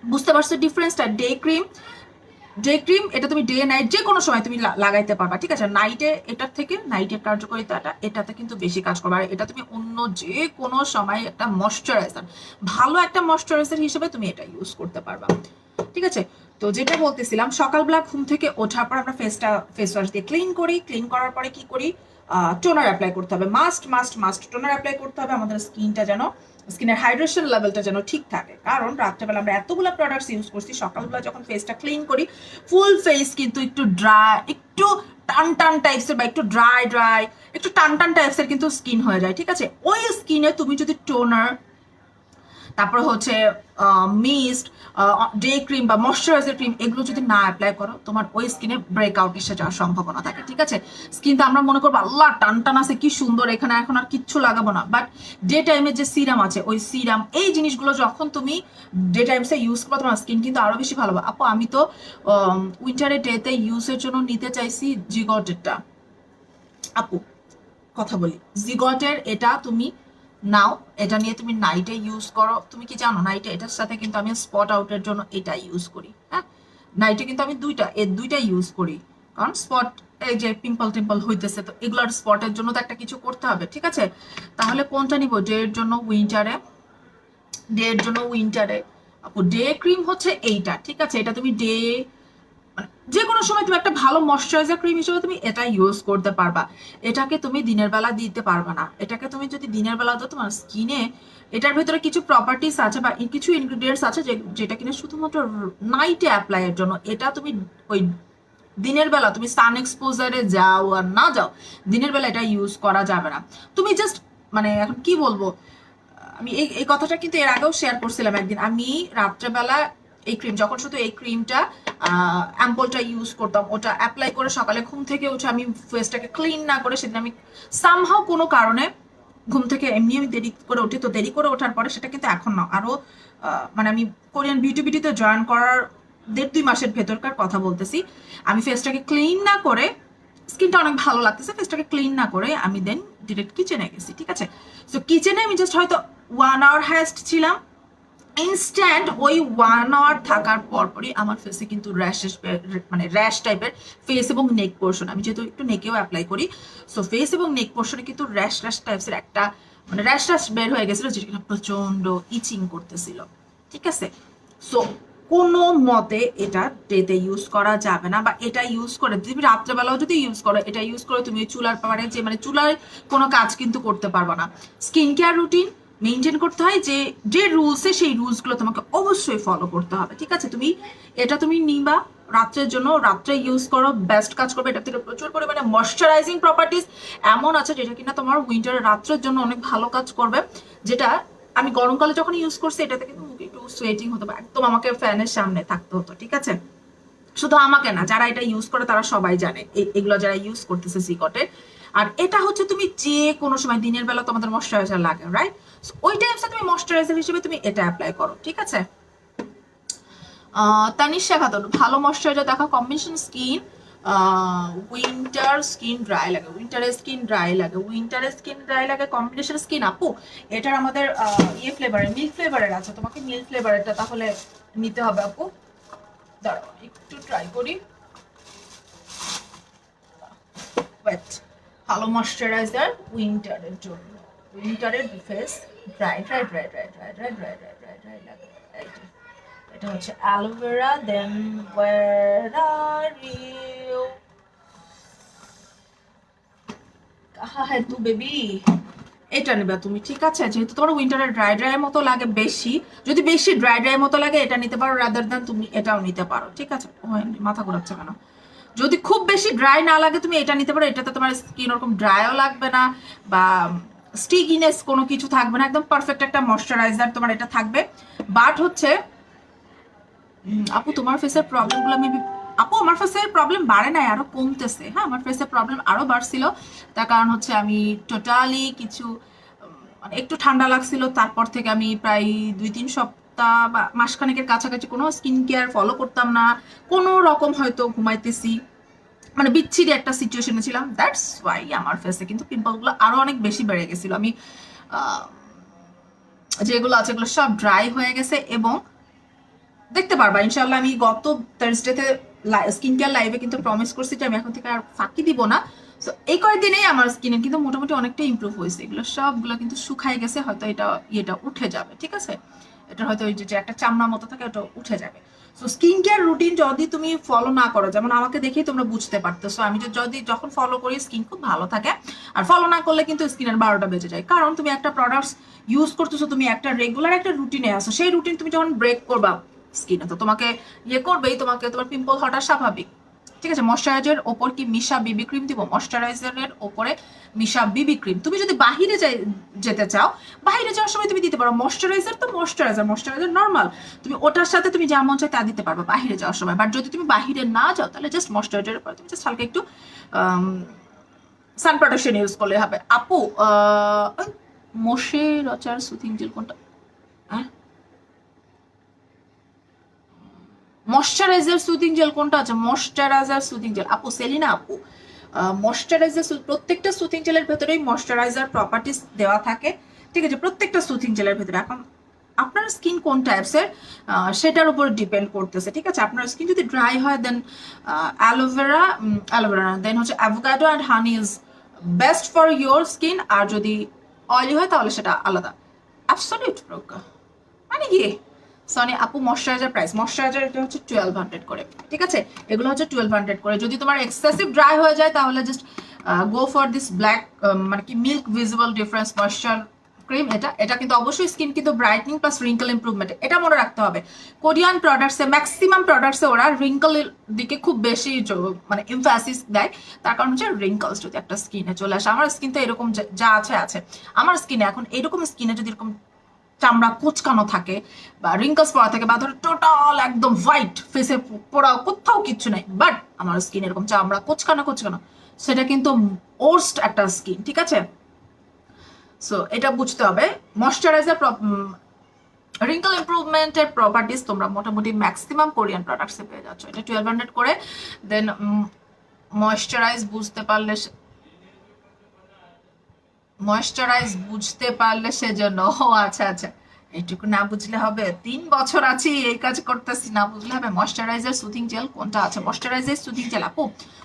বুঝতে পারছো ডিফারেন্সটা? ডে ক্রিম এটা তুমি ডে নাইট যে কোনো সময় তুমি লাগাইতে পারবা, ঠিক আছে। নাইটে এটার থেকে নাইটের কার্যকারিতাটা এটাতে কিন্তু বেশি কাজ করবে। আর এটা তুমি অন্য যে কোনো সময় একটা ময়শ্চারাইজার, ভালো একটা ময়শ্চারাইজার হিসেবে তুমি এটা ইউজ করতে পারবা, ঠিক আছে। তো যেটা বলতেছিলাম, সকালবেলা ঘুম থেকে ওঠার পর আমরা ফেস ওয়াশ দিয়ে ক্লিন করি। ক্লিন করার পরে কি করি? টোনার অ্যাপ্লাই করতে হবে, মাস্ট টোনার অ্যাপ্লাই করতে হবে। আমাদের স্কিনের হাইড্রেশন লেভেলটা যেন ঠিক থাকে, কারণ রাত্রেবেলা আমরা এতগুলো প্রোডাক্টস ইউজ করছি, সকালবেলা যখন ফেসটা ক্লিন করি ফুল ফেস কিন্তু একটু ড্রাই, একটু টান টান টাইপসের, বা একটু ড্রাই একটু টান টান টাইপসের কিন্তু স্কিন হয়ে যায়, ঠিক আছে। ওই স্কিনে তুমি যদি টোনার, তারপরে হচ্ছে মিস্ট, ডে ক্রিম বা ময়শ্চারাইজার ক্রিম এগুলো যদি না অ্যাপ্লাই করো, তোমার ওই স্কিনে ব্রেকআউট এসে যাওয়ার সম্ভাবনা থাকে, ঠিক আছে। স্কিনটা আমরা মনে করবো আল্লাহ টান টান আছে, কি সুন্দর, এখানে এখন আর কিচ্ছু লাগাবো না, বাট ডে টাইমে যে সিরাম আছে, ওই সিরাম এই জিনিসগুলো যখন তুমি ডে টাইমসে ইউজ করবো, তোমার স্কিন কিন্তু আরো বেশি ভালো হবে। আপু আমি তো উইন্টারে ডেতে ইউজের জন্য নিতে চাইছি জিগটেরটা। আপু কথা বলি, জিগটের এটা তুমি নাও, এটা নিয়ে তুমি নাইটে ইউজ করো। তুমি কি জানো নাইটে এটার সাথে কিন্তু আমি স্পট আউটের জন্য এটা ইউজ করি, হ্যাঁ। নাইটে কিন্তু আমি দুইটা ইউজ করি, কারণ স্পট, এই যে পিম্পল টিম্পল হইতেছে, তো এগুলোর স্পটের জন্য তো একটা কিছু করতে হবে, ঠিক আছে। তাহলে কোনটা নিব? ডে এর জন্য উইন্টারে আপু ডে ক্রিম হচ্ছে এইটা, ঠিক আছে। এটা তুমি যে কোনো সময় তুমি একটা ভালো ময়শ্চারাইজার ক্রিম হিসেবে তুমি এটা ইউজ করতে পারবা। এটাকে তুমি দিনের বেলা দিতে পারবা না। এটাকে তুমি যদি দিনের বেলা দাও, তোমার স্কিনে এটার ভেতরে কিছু প্রপার্টিস আছে বা কিছু ইনগ্রিডিয়েন্টস আছে যেটা কিনা শুধুমাত্র নাইটে অ্যাপ্লাই এর জন্য। এটা তুমি ওই দিনের বেলা তুমি সান এক্সপোজারে যাও আর না যাও, দিনের বেলা এটা ইউজ করা যাবে না। তুমি জাস্ট মানে এখন কি বলবো, আমি এই কথাটা কিন্তু এর আগেও শেয়ার করছিলাম একদিন। আমি রাত্রেবেলা এই ক্রিম, যখন শুধু এই ক্রিমটা অ্যাম্পলটা ইউজ করতাম, ওটা অ্যাপ্লাই করে সকালে ঘুম থেকে উঠে আমি ফেসটাকে ক্লিন না করে, সেদিন আমি সামহাও কোনো কারণে ঘুম থেকে এমনি আমি দেরি করে উঠি, তো দেরি করে ওঠার পরে সেটা কিন্তু এখন না, আরো মানে আমি কোরিয়ান বিউটিতে জয়েন করার 1.5-2 মাসের ভেতরকার কথা বলতেছি। আমি ফেসটাকে ক্লিন না করে, স্কিনটা অনেক ভালো লাগতেছে, ফেসটাকে ক্লিন না করে আমি দেন ডিরেক্ট কিচেনে গেছি, ঠিক আছে। সো কিচেনে আমি জাস্ট হয়তো 1 আওয়ার হাইস্ট ছিলাম, ইনস্ট্যান্ট ওই 1 আওয়ার থাকার পরপরই আমার ফেসে কিন্তু মানে র্যাশ টাইপের ফেস এবং নেক পোর্শন, আমি যেহেতু একটু নেকেও অ্যাপ্লাই করি, সো ফেস এবং নেক পোর্শনে কিন্তু র্যাশ টাইপসের একটা মানে র্যাশ বের হয়ে গেছিল, যেটা কিনা প্রচন্ড ইচিং করতেছিল, ঠিক আছে। সো কোনো মতে এটা ডেতে ইউজ করা যাবে না, বা এটা ইউজ করে তুমি রাত্রেবেলাও যদি ইউজ করো, এটা ইউজ করে তুমি চুলার পারে যে মানে চুলায় কোনো কাজ কিন্তু করতে পারবে না। স্কিন কেয়ার রুটিন মেনটেন করতে হয়, যে রুলসে সেই রুলসগুলো তোমাকে অবশ্যই ফলো করতে হবে, ঠিক আছে। তুমি নিবা রাত্রের জন্য, রাত্রে ইউজ করো, বেস্ট কাজ করবে। এটা থেকে প্রচুর পরিমাণে ময়শ্চারাইজিং প্রপার্টিস এমন আছে যেটা কিনা তোমার উইন্টারে রাত্রের জন্য অনেক ভালো কাজ করবে। যেটা আমি গরমকালে যখন ইউজ করছি, এটা থেকে মুখে একটু সোয়েটিং হতো, একদম আমাকে ফ্যানের সামনে থাকতে হতো, ঠিক আছে। শুধু আমাকে না, যারা এটা ইউজ করে তারা সবাই জানে এগুলো যারা ইউজ করতেছে জিগটে। আর এটা হচ্ছে তুমি যে কোনো সময় দিনের বেলা তোমাদের ময়শ্চারাইজার লাগে, রাইট, ওই টাইমসে তুমি ময়শ্চারাইজার হিসেবে তুমি এটা অ্যাপ্লাই করো, ঠিক আছে। তানিশা খাতুন, ভালো ময়শ্চারাইজার দেখা combination skin winter skin dry লাগে, উইন্টারের স্কিন ড্রাই লাগে, উইন্টারের স্কিন ড্রাই লাগে কম্বিনেশন স্কিন। আপু এটার আমাদের ইয়ে ফ্লেভারের, মিল্ক ফ্লেভারের আছে, তোমাকে মিল্ক ফ্লেভারেরটা তাহলে নিতে হবে আপু। দাঁড়াও একটু ট্রাই করি। ওয়েট, ভালো ময়শ্চারাইজার উইন্টারের জন্য, উইন্টারের face dry dry dry dry dry dry dry dry dry dry লাগে। এটা হচ্ছে aloe vera. Then where are you, কাহা হ্যাঁ তু বেবি, এটা নেবে তুমি, ঠিক আছে? যেহেতু তোমার উইন্টারের ড্রাই ড্রাই মতো লাগে বেশি, যদি বেশি ড্রাই ড্রাই মতো লাগে এটা নিতে পারো, রাদার দেন তুমি এটাও নিতে পারো, ঠিক আছে? মাথা ঘোরাচ্ছে কেন? যদি খুব বেশি ড্রাই না লাগে তুমি এটা নিতে পারো, এটাতে তোমার স্কিন ওরকম ড্রাইও লাগবে না বা স্টিকিনেস কোনো কিছু থাকবে না, একদম পারফেক্ট একটা ময়শ্চারাইজার তোমার এটা থাকবে। বাট হচ্ছে আপু তোমার ফেসের প্রবলেমগুলো মেবি, আপু আমার ফেসের প্রবলেম বাড়ে নাই, আরো কমতেছে। হ্যাঁ, আমার ফেসের প্রবলেম আরো বাড়ছিল, তার কারণ হচ্ছে আমি টোটালি কিছু মানে একটু ঠান্ডা লাগছিল, তারপর থেকে আমি প্রায় 2-3 সপ্তাহ বা মাসখানেকের কাছাকাছি কোনো স্কিন কেয়ার ফলো করতাম না, কোনো রকম হয়তো ঘুমাইতেছি, মানে বিচ্ছিরি একটা সিচুয়েশনে ছিলাম। দ্যাটস ওয়াই আমার ফেসে কিন্তু পিম্পলগুলো আরো অনেক বেশি বেড়ে গেছিল। আমি যেগুলো আছে এগুলো সব ড্রাই হয়ে গেছে, এবং দেখতে পারবা ইনশাল্লাহ। আমি গত থার্সডেতে স্কিন কেয়ার লাইভে কিন্তু প্রমিস করছি যে আমি এখন থেকে আর ফাঁকি দিব না। সো এই কয়েকদিনেই আমার স্কিনের কিন্তু মোটামুটি অনেকটা ইমপ্রুভ হয়েছে, এগুলো সবগুলো কিন্তু শুকাই গেছে, হয়তো এটা উঠে যাবে, ঠিক আছে? এটা হয়তো ওই যে একটা চামড়ার মতো থাকে ওটা উঠে যাবে। সো স্কিন কেয়ার রুটিন যদি তুমি ফলো না করো, যেমন আমাকে দেখেই তোমরা বুঝতে পারতেছো আমি যদি যখন ফলো করি স্কিন খুব ভালো থাকে, আর ফলো না করলে কিন্তু স্কিনের 12টা বেজে যায়, কারণ তুমি একটা প্রোডাক্টস ইউজ করতেছো, তুমি একটা রেগুলার একটা রুটিনে আসো, সেই রুটিন তুমি যখন ব্রেক করবা স্কিনে তো তোমাকে ইয়ে করবেই, তোমাকে তোমার পিম্পল হওয়াটা স্বাভাবিক, ঠিক আছে? ময়শ্চারাইজারের ওপর কি মিশা বিবি ক্রিম দিব? ময়শ্চারাইজারের ওপরে মিশা বিবি ক্রিম। তুমি যদি বাহিরে যেতে চাও, বাহিরে যাওয়ার সময় তুমি দিতে পারো ময়শ্চারাইজার, তো ময়শ্চারাইজার নর্মাল, তুমি ওটার সাথে তুমি যা মন চায় তা দিতে পারবে বাহিরে যাওয়ার সময়। বাট যদি তুমি বাহিরে না যাও তাহলে জাস্ট ময়শ্চারাইজারের পরে তুমি জাস্ট হালকা একটু সান প্রোটেকশন ইউজ করলে হবে। আপু ময়শ্চারাইজার সুথিং জেল কোনটা? হ্যাঁ, ময়শ্চারাইজার সুদিং জেল কোনটা আছে? ময়শ্চারাইজার সুদিং জেল আপু, সেলিনা আপু, ময়শ্চারাইজার প্রত্যেকটা সুথিং জেলের ভেতরেই ময়শ্চারাইজার প্রপার্টিস দেওয়া থাকে, ঠিক আছে? প্রত্যেকটা সুথিং জেলের ভেতরে। এখন আপনার স্কিন কোন টাইপসের সেটার উপর ডিপেন্ড করতেছে, ঠিক আছে? আপনার স্কিন যদি ড্রাই হয় দেন অ্যালোভেরা দেন হচ্ছে avocado and honey is best for your skin, আর যদি অয়েলি হয় তাহলে সেটা আলাদা। অ্যাবসলিউট প্রজ্ঞা মানে কি সনি আপু, ময়শ্চারাইজার প্রাইস, ময়শ্চারাইজার এটা হচ্ছে 1200 করে, ঠিক আছে? এগুলো হচ্ছে 1200 করে। যদি তোমার এক্সেসিভ ড্রাই হয়ে যায় তাহলে just go for this black মানে কি milk visible difference moisture cream. এটা কিন্তু অবশ্যই স্কিন কিন্তু ব্রাইটনিং প্লাস রিঙ্কল ইমপ্রুভমেন্ট, এটা মনে রাখতে হবে। কোরিয়ান প্রোডাক্টসে ম্যাক্সিমাম প্রোডাক্টসে ওরা রিঙ্কলের দিকে খুব বেশি মানে এমফাসিস দেয়, তার কারণ হচ্ছে রিঙ্কলস যদি একটা স্কিনে চলে আসে, আমার স্কিন তো এরকম যা আছে আমার স্কিনে এখন এরকম স্কিনে যদি এরকম চামড়া কোচকানো থাকে বা রিঙ্কলস পড়া থাকে বা ধরো টোটাল একদম হোয়াইট ফেসে পড়া কোথাও কিচ্ছু নাই, বাট আমার স্কিন এরকম চামড়া কোচকানো, সেটা কিন্তু ওর্স্ট একটা স্কিন, ঠিক আছে? সো এটা বুঝতে হবে। ময়শ্চারাইজার রিঙ্কল ইমপ্রুভমেন্টের প্রপার্টিস তোমরা মোটামুটি ম্যাক্সিমাম কোরিয়ান প্রোডাক্টসে পেয়ে যাচ্ছ। এটা 1200 করে। দেন ময়শ্চারাইজ বুঝতে পারলে সেজন্য, ও আচ্ছা আচ্ছা, এইটুকু না বুঝলে হবে? 3 বছর আছি এই কাজ করতেছি, না বুঝলে হবে? ময়শ্চারাইজার সুথিং জেল কোনটা আছে? ময়শ্চারাইজার সুথিং জেল আপু,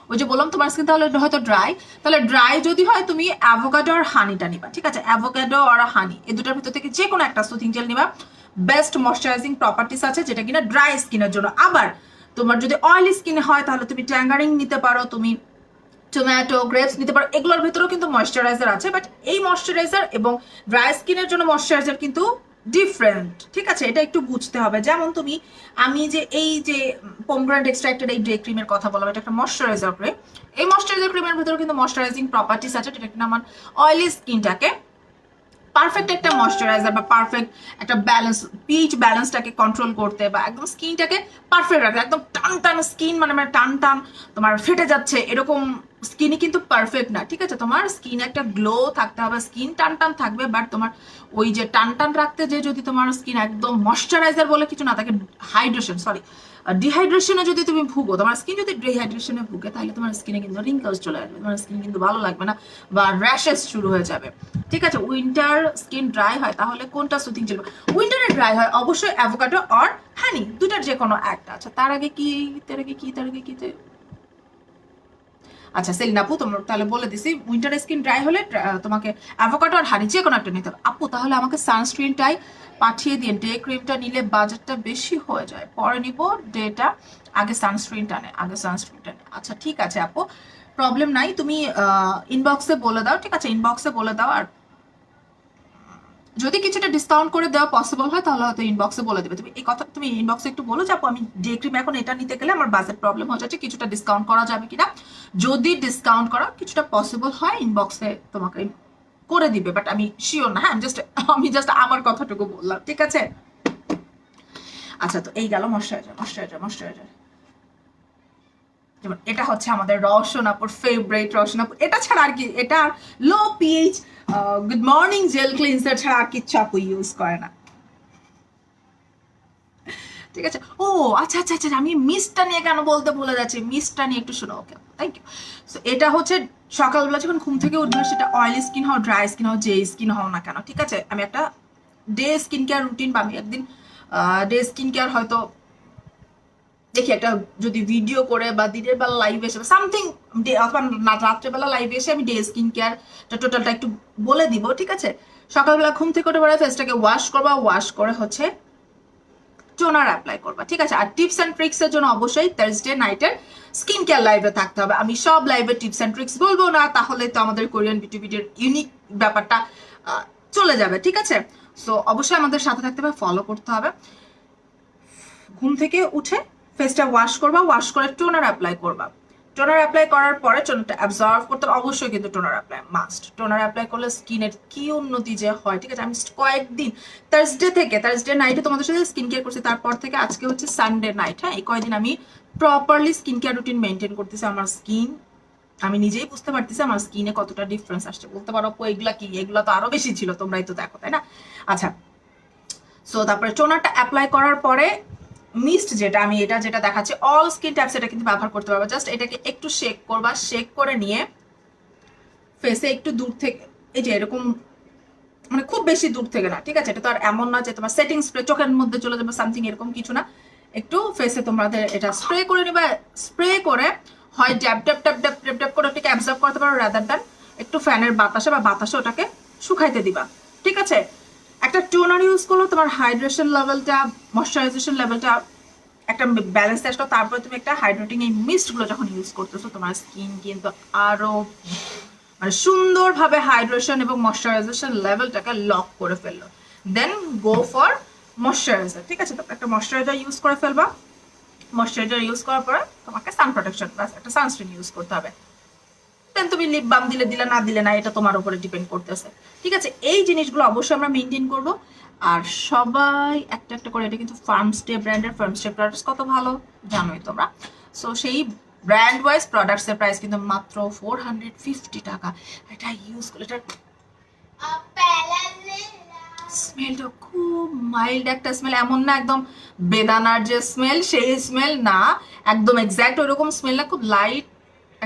ওই যে বললাম তোমার স্কিন তাহলে হয়তো ড্রাই, তাহলে ড্রাই যদি হয় তুমি অ্যাভোকাডো আর হানিটা নিবা, ঠিক আছে? অ্যাভোকাডো আর হানি এই দুটার ভিতর থেকে যে কোনো একটা সুথিং জেল নিবা, বেস্ট ময়শ্চারাইজিং প্রপার্টিস আছে যেটা কিনা ড্রাই স্কিনের জন্য। আবার তোমার যদি অয়েলি স্কিন হয় তাহলে তুমি ট্যাঙ্গারিং নিতে পারো, তুমি টমেটো গ্রেপস নিতে পারো, এগুলোর ভেতরেও কিন্তু ময়শ্চারাইজার আছে। বাট এই ময়শ্চারাইজার এবং ড্রাই স্কিনের জন্য ময়শ্চারাইজার কিন্তু ডিফারেন্ট, ঠিক আছে? এটা একটু বুঝতে হবে। যেমন আমি যে এই যে পোমগ্রানেট এক্সট্রাক্টেড এই ডে ক্রিমের কথা বললাম, এটা একটা ময়শ্চারাইজার ক্রিম। এই ময়শ্চারাইজার ক্রিমের ভেতরে কিন্তু ময়শ্চারাইজিং প্রপার্টিস আছে যেটা কিনা আমার অয়েলি স্কিনটাকে পারফেক্ট একটা ময়শ্চারাইজার বা পারফেক্ট একটা ব্যালেন্স, পিএইচ ব্যালেন্সটাকে কন্ট্রোল করতে বা একদম স্কিনটাকে পারফেক্ট রাখতে, একদম টান টান স্কিন মানে টান টান তোমার ফেটে যাচ্ছে এরকম স্কিনই কিন্তু পারফেক্ট না, ঠিক আছে? তোমার স্কিন একটা গ্লো থাকতে হবে, স্কিন টান টান থাকবে, বাট তোমার ওই যে টান টান রাখতে যে যদি তোমার স্কিন একদম ময়শ্চারাইজার বলে কিছু না থাকে, হাইড্রেশন সরি ডিহাইড্রেশনে যদি তুমি ভুগো, তোমার স্কিন যদি ডিহাইড্রেশনে ভুগে, তাহলে তোমার স্কিনে কিন্তু রিঙ্কলস চলে আসবে, তোমার স্কিন কিন্তু ভালো লাগবে না, বা র্যাশেস শুরু হয়ে যাবে, ঠিক আছে? উইন্টার স্কিন ড্রাই হয়, তাহলে কোনটা সুথিং চলবে? উইন্টারে ড্রাই হয় অবশ্যই অ্যাভোকাডো আর হানি, দুটার যে কোনো একটা। আচ্ছা তার আগে কি আচ্ছা সেলিনা আপু, তোমার তাহলে বলে দিছি, উইন্টার স্কিন ড্রাই হলে তোমাকে অ্যাভোকাডো আর হানি যে কোনো একটা নিতে হবে। আপু তাহলে আমাকে সানস্ক্রিনটাই পাঠিয়ে দিন, ডে ক্রিমটা নিলে বাজেটটা বেশি হয়ে যায়, পরে নিব ডেটা, আগে সানস্ক্রিনটা নে, আচ্ছা ঠিক আছে আপু, প্রবলেম নাই, তুমি ইনবক্সে বলে দাও, ঠিক আছে? ইনবক্সে বলে দাও, আর যদি কিছুটা ডিসকাউন্ট করে দেওয়া পসিবল হয় তাহলে হয়তো ইনবক্সে বলে দেবে। তুমি এই কথা তুমি ইনবক্সে একটু বলো যে আপু আমি ডে ক্রিম এখন এটা নিতে গেলে আমার বাজেট প্রবলেম হয়ে যাচ্ছে, কিছুটা ডিসকাউন্ট করা যাবে কিনা? যদি ডিসকাউন্ট করা কিছুটা পসিবল হয় ইনবক্সে তোমাকে করে দিবে, বাট আমি শিওর না। হ্যাঁ আমি জাস্ট আমার কথাটুকু বললাম, ঠিক আছে? আচ্ছা তো এই গেল ময়শ্চারাইজার। যেমন এটা হচ্ছে আমাদের রওশনাপুর ফেভারিট, রওশনাপুর, এটা ছাড়া আর কি, এটা low pH good morning gel cleanser ছাড়া আর কিচ্ছু আপু ইউজ করে না, ঠিক আছে? ও আচ্ছা, আমি মিস্টটা নিয়ে কেন বলতে ভুলে যাচ্ছি, মিস্টটা নিয়ে একটু শোনো। Okay thank you. সো এটা হচ্ছে সকালবেলা যখন ঘুম থেকে উঠবে, সেটা অয়েলি স্কিন হও, ড্রাই স্কিন হও, যে স্কিন হও না কেন, ঠিক আছে? আমি একটা ডে স্কিন কেয়ার রুটিন, বা আমি একদিন ডে স্কিন কেয়ার হয়তো দেখি একটা যদি ভিডিও করে, বা দিনের বেলা লাইভে এসে সামথিং, অথবা রাত্রেবেলা লাইভে এসে আমি ডে স্কিন কেয়ারটা টোটালটা একটু বলে দিব, ঠিক আছে? সকালবেলা ঘুম থেকে উঠে পরে ফেসটাকে ওয়াশ করবা, ওয়াশ করে হচ্ছে টোনার অ্যাপ্লাই করবা, ঠিক আছে? আর টিপস অ্যান্ড ট্রিক্স এর জন্য অবশ্যই থার্সডে নাইটের স্কিন কেয়ার লাইভে থাকতে হবে। আমি সব লাইভে টিপস অ্যান্ড ট্রিক্স বলবো না, তাহলে তো আমাদের কোরিয়ান বিউটি ভিডিওর ইউনিক ব্যাপারটা চলে যাবে, ঠিক আছে? সো অবশ্যই আমাদের সাথে থাকতে হবে, ফলো করতে হবে। ঘুম থেকে উঠে ফেসটা ওয়াশ করবা, ওয়াশ করে টোনার অ্যাপ্লাই করবা। টোনার অ্যাপ্লাই করার পরে টোনারটা অ্যাবজর্ভ করতে হবে, অবশ্যই কিন্তু toner apply must. Toner apply করলে স্কিনের কি উন্নতি যে হয়, ঠিক আছে? আমি কয়েকদিন থার্সডে নাইটে তোমাদের সাথে স্কিন কেয়ার করছি, তারপর থেকে আজকে হচ্ছে সানডে নাইট, হ্যাঁ এই কয়েকদিন আমি properly skin care routine maintain করতেছি। আমার স্কিন আমি নিজেই বুঝতে পারতেছি আমার স্কিনে কতটা ডিফারেন্স আসছে। বলতে পারো এগুলা কি, এগুলা তো আরো বেশি ছিল, তোমরাই তো দেখো, তাই না? আচ্ছা সো তারপরে টোনারটা অ্যাপ্লাই করার পরে মিস্ট যেটা আমি যেটা দেখাচ্ছি অল স্কিন টাইপস, এটা কিন্তু ব্যবহার করতে পারবে। জাস্ট এটাকে একটু শেক করবা, শেক করে নিয়ে ফেসে একটু দূর থেকে, এই যে এরকম, মানে খুব বেশি দূর থেকে না, ঠিক আছে? এটা তো আর এমন না যে তোমার সেটিং স্প্রে চোখের মধ্যে চলে যাবে সামথিং, এরকম কিছু না। একটু ফেসে তোমাদের এটা স্প্রে করে নিবা, স্প্রে করে হয় ড্যাপ ড্যাপ ড্যাপ ড্যাপ ড্যাপ ড্যাপ করে ওটাকে অ্যাবজর্ব করতে পারো, রাদার দ্যান একটু ফ্যানের বাতাসে বা বাতাসে ওটাকে শুকাইতে দিবা, ঠিক আছে? একটা টোনার ইউজ করলো, তোমার হাইড্রেশন লেভেলটা, ময়শ্চারাইজেশন লেভেলটা একটা ব্যালেন্স আসলো, তারপরে তুমি একটা হাইড্রেটিং এই মিস্টগুলো যখন ইউজ করতেছো, তোমার স্কিন কিন্তু আরো মানে সুন্দরভাবে হাইড্রেশন এবং ময়শ্চারাইজেশন লেভেলটাকে লক করে ফেললো। দেন গো ফর ময়শ্চারাইজার, ঠিক আছে? তারপর একটা ময়শ্চারাইজার ইউজ করে ফেলবা। ময়শ্চারাইজার ইউজ করার পরে তোমাকে সান প্রোটেকশন প্লাস একটা সানস্ক্রিন ইউজ করতে হবে। দেন তুমি লিপ বাম দিলে না দিলে না, এটা তোমার উপরে ডিপেন্ড করতেছে, ঠিক আছে? এই জিনিসগুলো অবশ্যই আমরা মেনটেন করব। আর সবাই একটা একটা করে, এটা কিন্তু ফার্মস্টে ব্র্যান্ডের, ফার্মস্টে প্রোডাক্টস কত ভালো জানোই তোমরা। সো সেই ব্র্যান্ড ওয়াইজ প্রোডাক্টসের প্রাইস কিন্তু মাত্র 450 টাকা। এটা ইউজ করলে এটা স্মেলটা খুব মাইল্ড একটা স্মেল, এমন না একদম বেদানার যে স্মেল সেই স্মেল না, একদম এক্স্যাক্ট ওইরকম স্মেল না, খুব লাইট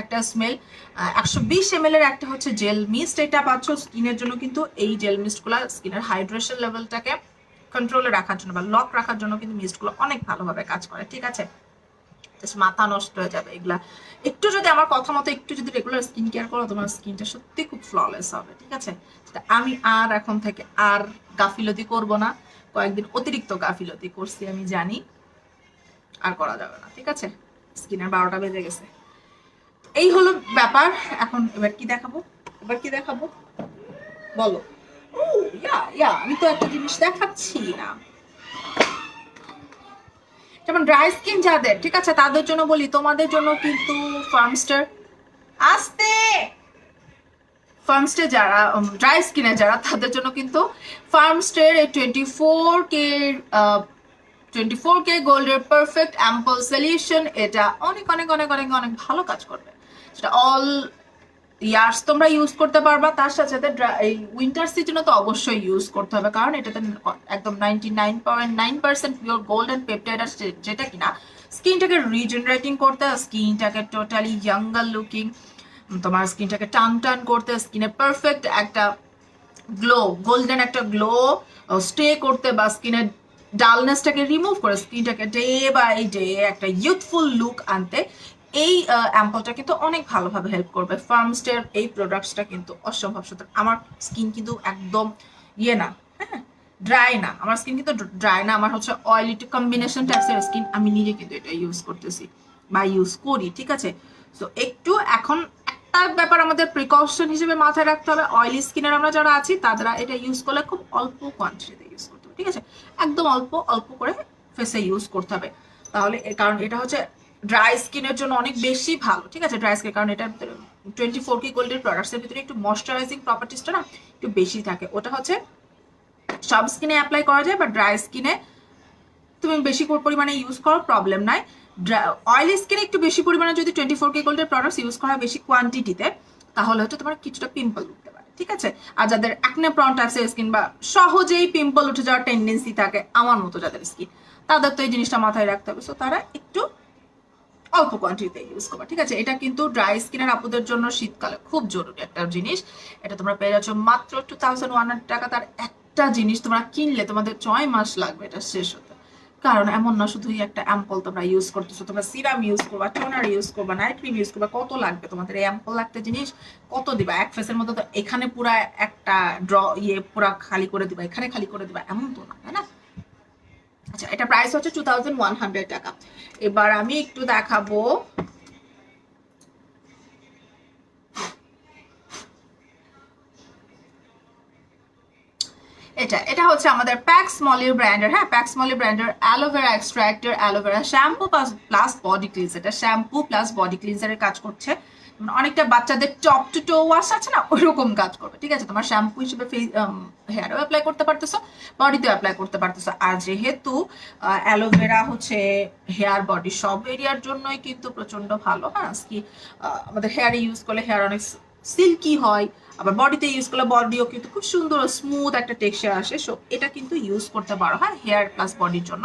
একটা স্মেল। 120 ml এর একটা হচ্ছে জেল মিস্ট, এটা পাচ্ছ স্কিনের জন্য। কিন্তু এই জেল মিস্টগুলো স্কিনের হাইড্রেশন লেভেলটাকে কন্ট্রোলে রাখার জন্য বা লক রাখার জন্য কিন্তু মিস্টগুলো অনেক ভালোভাবে কাজ করে, ঠিক আছে? জাস্ট মাথা নষ্ট হয়ে যাবে এগুলা। একটু যদি আমার কথা মতো একটু যদি রেগুলার স্কিন কেয়ার করো, তোমার স্কিনটা সত্যি খুব ফ্ললেস হবে, ঠিক আছে? আমি আর এখন থেকে আর গাফিলতি করব না, কয়েকদিন অতিরিক্ত গাফিলতি করছি আমি জানি, আর করা যাবে না, ঠিক আছে? স্কিনের 12টা বেজে গেছে। এই হলো ব্যাপার। এখন এবার কি দেখাবো বলো? ও ইয়া আমি তো একটা জিনিস দেখাচ্ছি না, যেমন ড্রাই স্কিন যাদের, ঠিক আছে, তাদের জন্য বলি, তোমাদের জন্য কিন্তু ফার্মস্টে যারা ড্রাই স্কিনে যারা, তাদের জন্য কিন্তু ফার্মস্টের 24K গোল্ডের পারফেক্ট অ্যাম্পল সলিউশন, এটা অনেক অনেক অনেক অনেক অনেক ভালো কাজ করবে। সেটা অল ইয়ার্স তোমরা ইউজ করতে পারবা। তার সাথে সাথে এই উইন্টার সিজনে তো অবশ্যই ইউজ করতে হবে, কারণ এটাতে একদম 99.9% পিওর গোল্ড অ্যান্ড পেপটাইড আছে, যেটা কিনা স্কিনটাকে রিজেনারেটিং করতে, স্কিনটাকে টোটালি ইয়াঙ্গার লুকিং, তোমার স্কিনটাকে টান টান করতে, স্কিনে পারফেক্ট একটা গ্লো, গোল্ডেন একটা গ্লো স্টে করতে, বা স্কিনের ডালনেসটাকে রিমুভ করে স্কিনটাকে ডে বাই ডে একটা ইউথফুল লুক আনতে এই অ্যাম্পলটা কিন্তু অনেক ভালোভাবে হেল্প করবে। ফার্মস্টের এই প্রোডাক্টসটা কিন্তু অসম্ভব সুন্দর। আমার স্কিন কিন্তু একদম ইয়ে না, হ্যাঁ ড্রাই না, আমার স্কিন কিন্তু ড্রাই না, আমার হচ্ছে অয়েলি টু কম্বিনেশন টাইপসের স্কিন। আমি নিজে কিন্তু এটা ইউজ করতেছি বা ইউজ করি, ঠিক আছে। সো একটু এখন একটা ব্যাপার আমাদের প্রিকশন হিসেবে মাথায় রাখতে হবে, অয়েলি স্কিনের আমরা যারা আছি তারা এটা ইউজ করলে খুব অল্প কোয়ান্টিটিতে ইউজ করতে হবে, ঠিক আছে, একদম অল্প অল্প করে ফেসে ইউজ করতে হবে। তাহলে কারণ এটা হচ্ছে ড্রাই স্কিনের জন্য অনেক বেশি ভালো, ঠিক আছে, ড্রাই স্কিন, কারণ এটার ভিতরে 24K গোল্ডের প্রোডাক্টসের ভিতরে একটু ময়শ্চারাইজিং প্রপার্টিসটা না একটু বেশি থাকে। ওটা হচ্ছে সব স্কিনে অ্যাপ্লাই করা যায়, বা ড্রাই স্কিনে তুমি বেশি পরিমাণে ইউজ করো প্রবলেম নাই। অয়েলি স্কিনে একটু বেশি পরিমাণে যদি 24K গোল্ডের প্রোডাক্টস ইউজ করা বেশি কোয়ান্টিটিতে, তাহলে হচ্ছে তোমার কিছুটা পিম্পল উঠতে পারে, ঠিক আছে। আর যাদের অ্যাকনে প্রন টাইপসের স্কিন বা সহজেই পিম্পল উঠে যাওয়ার টেন্ডেন্সি থাকে আমার মতো যাদের স্কিন, তাদের তো এই জিনিসটা মাথায় রাখতে হবে। সো তারা একটু অল্প কোয়ান্টিটিতে ইউজ করবা, ঠিক আছে। এটা কিন্তু ড্রাই স্কিনের আপুদের জন্য শীতকালে খুব জরুরি একটা জিনিস। এটা তোমরা পেয়ে যাচ্ছ মাত্র 2100 টাকা। তার একটা জিনিস তোমরা কিনলে তোমাদের 6 মাস লাগবে এটা শেষ হতে, কারণ এমন না শুধুই একটা অ্যাম্পল তোমরা ইউজ করতেছো, তোমরা সিরাম ইউজ করবা, টোনার ইউজ করবা, নাইট ক্রিম ইউজ করবা, কত লাগবে তোমাদের এই অ্যাম্পল একটা জিনিস কত দিবা এক ফেসের মধ্যে? তো এখানে পুরা একটা পুরা খালি করে দিবা, এখানে খালি করে দিবা, এমন তো না, তাই না? আচ্ছা, এটা প্রাইস হচ্ছে 2100 টাকা। এবার আমি একটু দেখাবো এটা হচ্ছে আমাদের প্যাক্স মলির ব্র্যান্ডের, হ্যাঁ প্যাক্স মলি ব্র্যান্ডের অ্যালোভেরা এক্সট্রাক্টের aloe vera shampoo plus body cleanser. এটা শ্যাম্পু প্লাস বডি ক্লিনজারের কাজ করছে, অনেকটা বাচ্চাদের টপ টু টো ওয়াশ আছে না, ওইরকম কাজ করবে, ঠিক আছে। তোমার শ্যাম্পু হিসেবে হেয়ারও অ্যাপ্লাই করতে পারতেছো, বডিতেও অ্যাপ্লাই করতে পারতেছো। আর যেহেতু অ্যালোভেরা হচ্ছে হেয়ার বডি সব এরিয়ার জন্যই কিন্তু প্রচন্ড ভালো, হ্যাঁ আমাদের হেয়ারে ইউজ করলে হেয়ার অনেক সিল্কি হয়, আবার বডিতে ইউজ করলে বডিও কিন্তু খুব সুন্দর স্মুথ একটা টেক্সচার আসে। সো এটা কিন্তু ইউজ করতে পারো, হ্যাঁ হেয়ার প্লাস বডির জন্য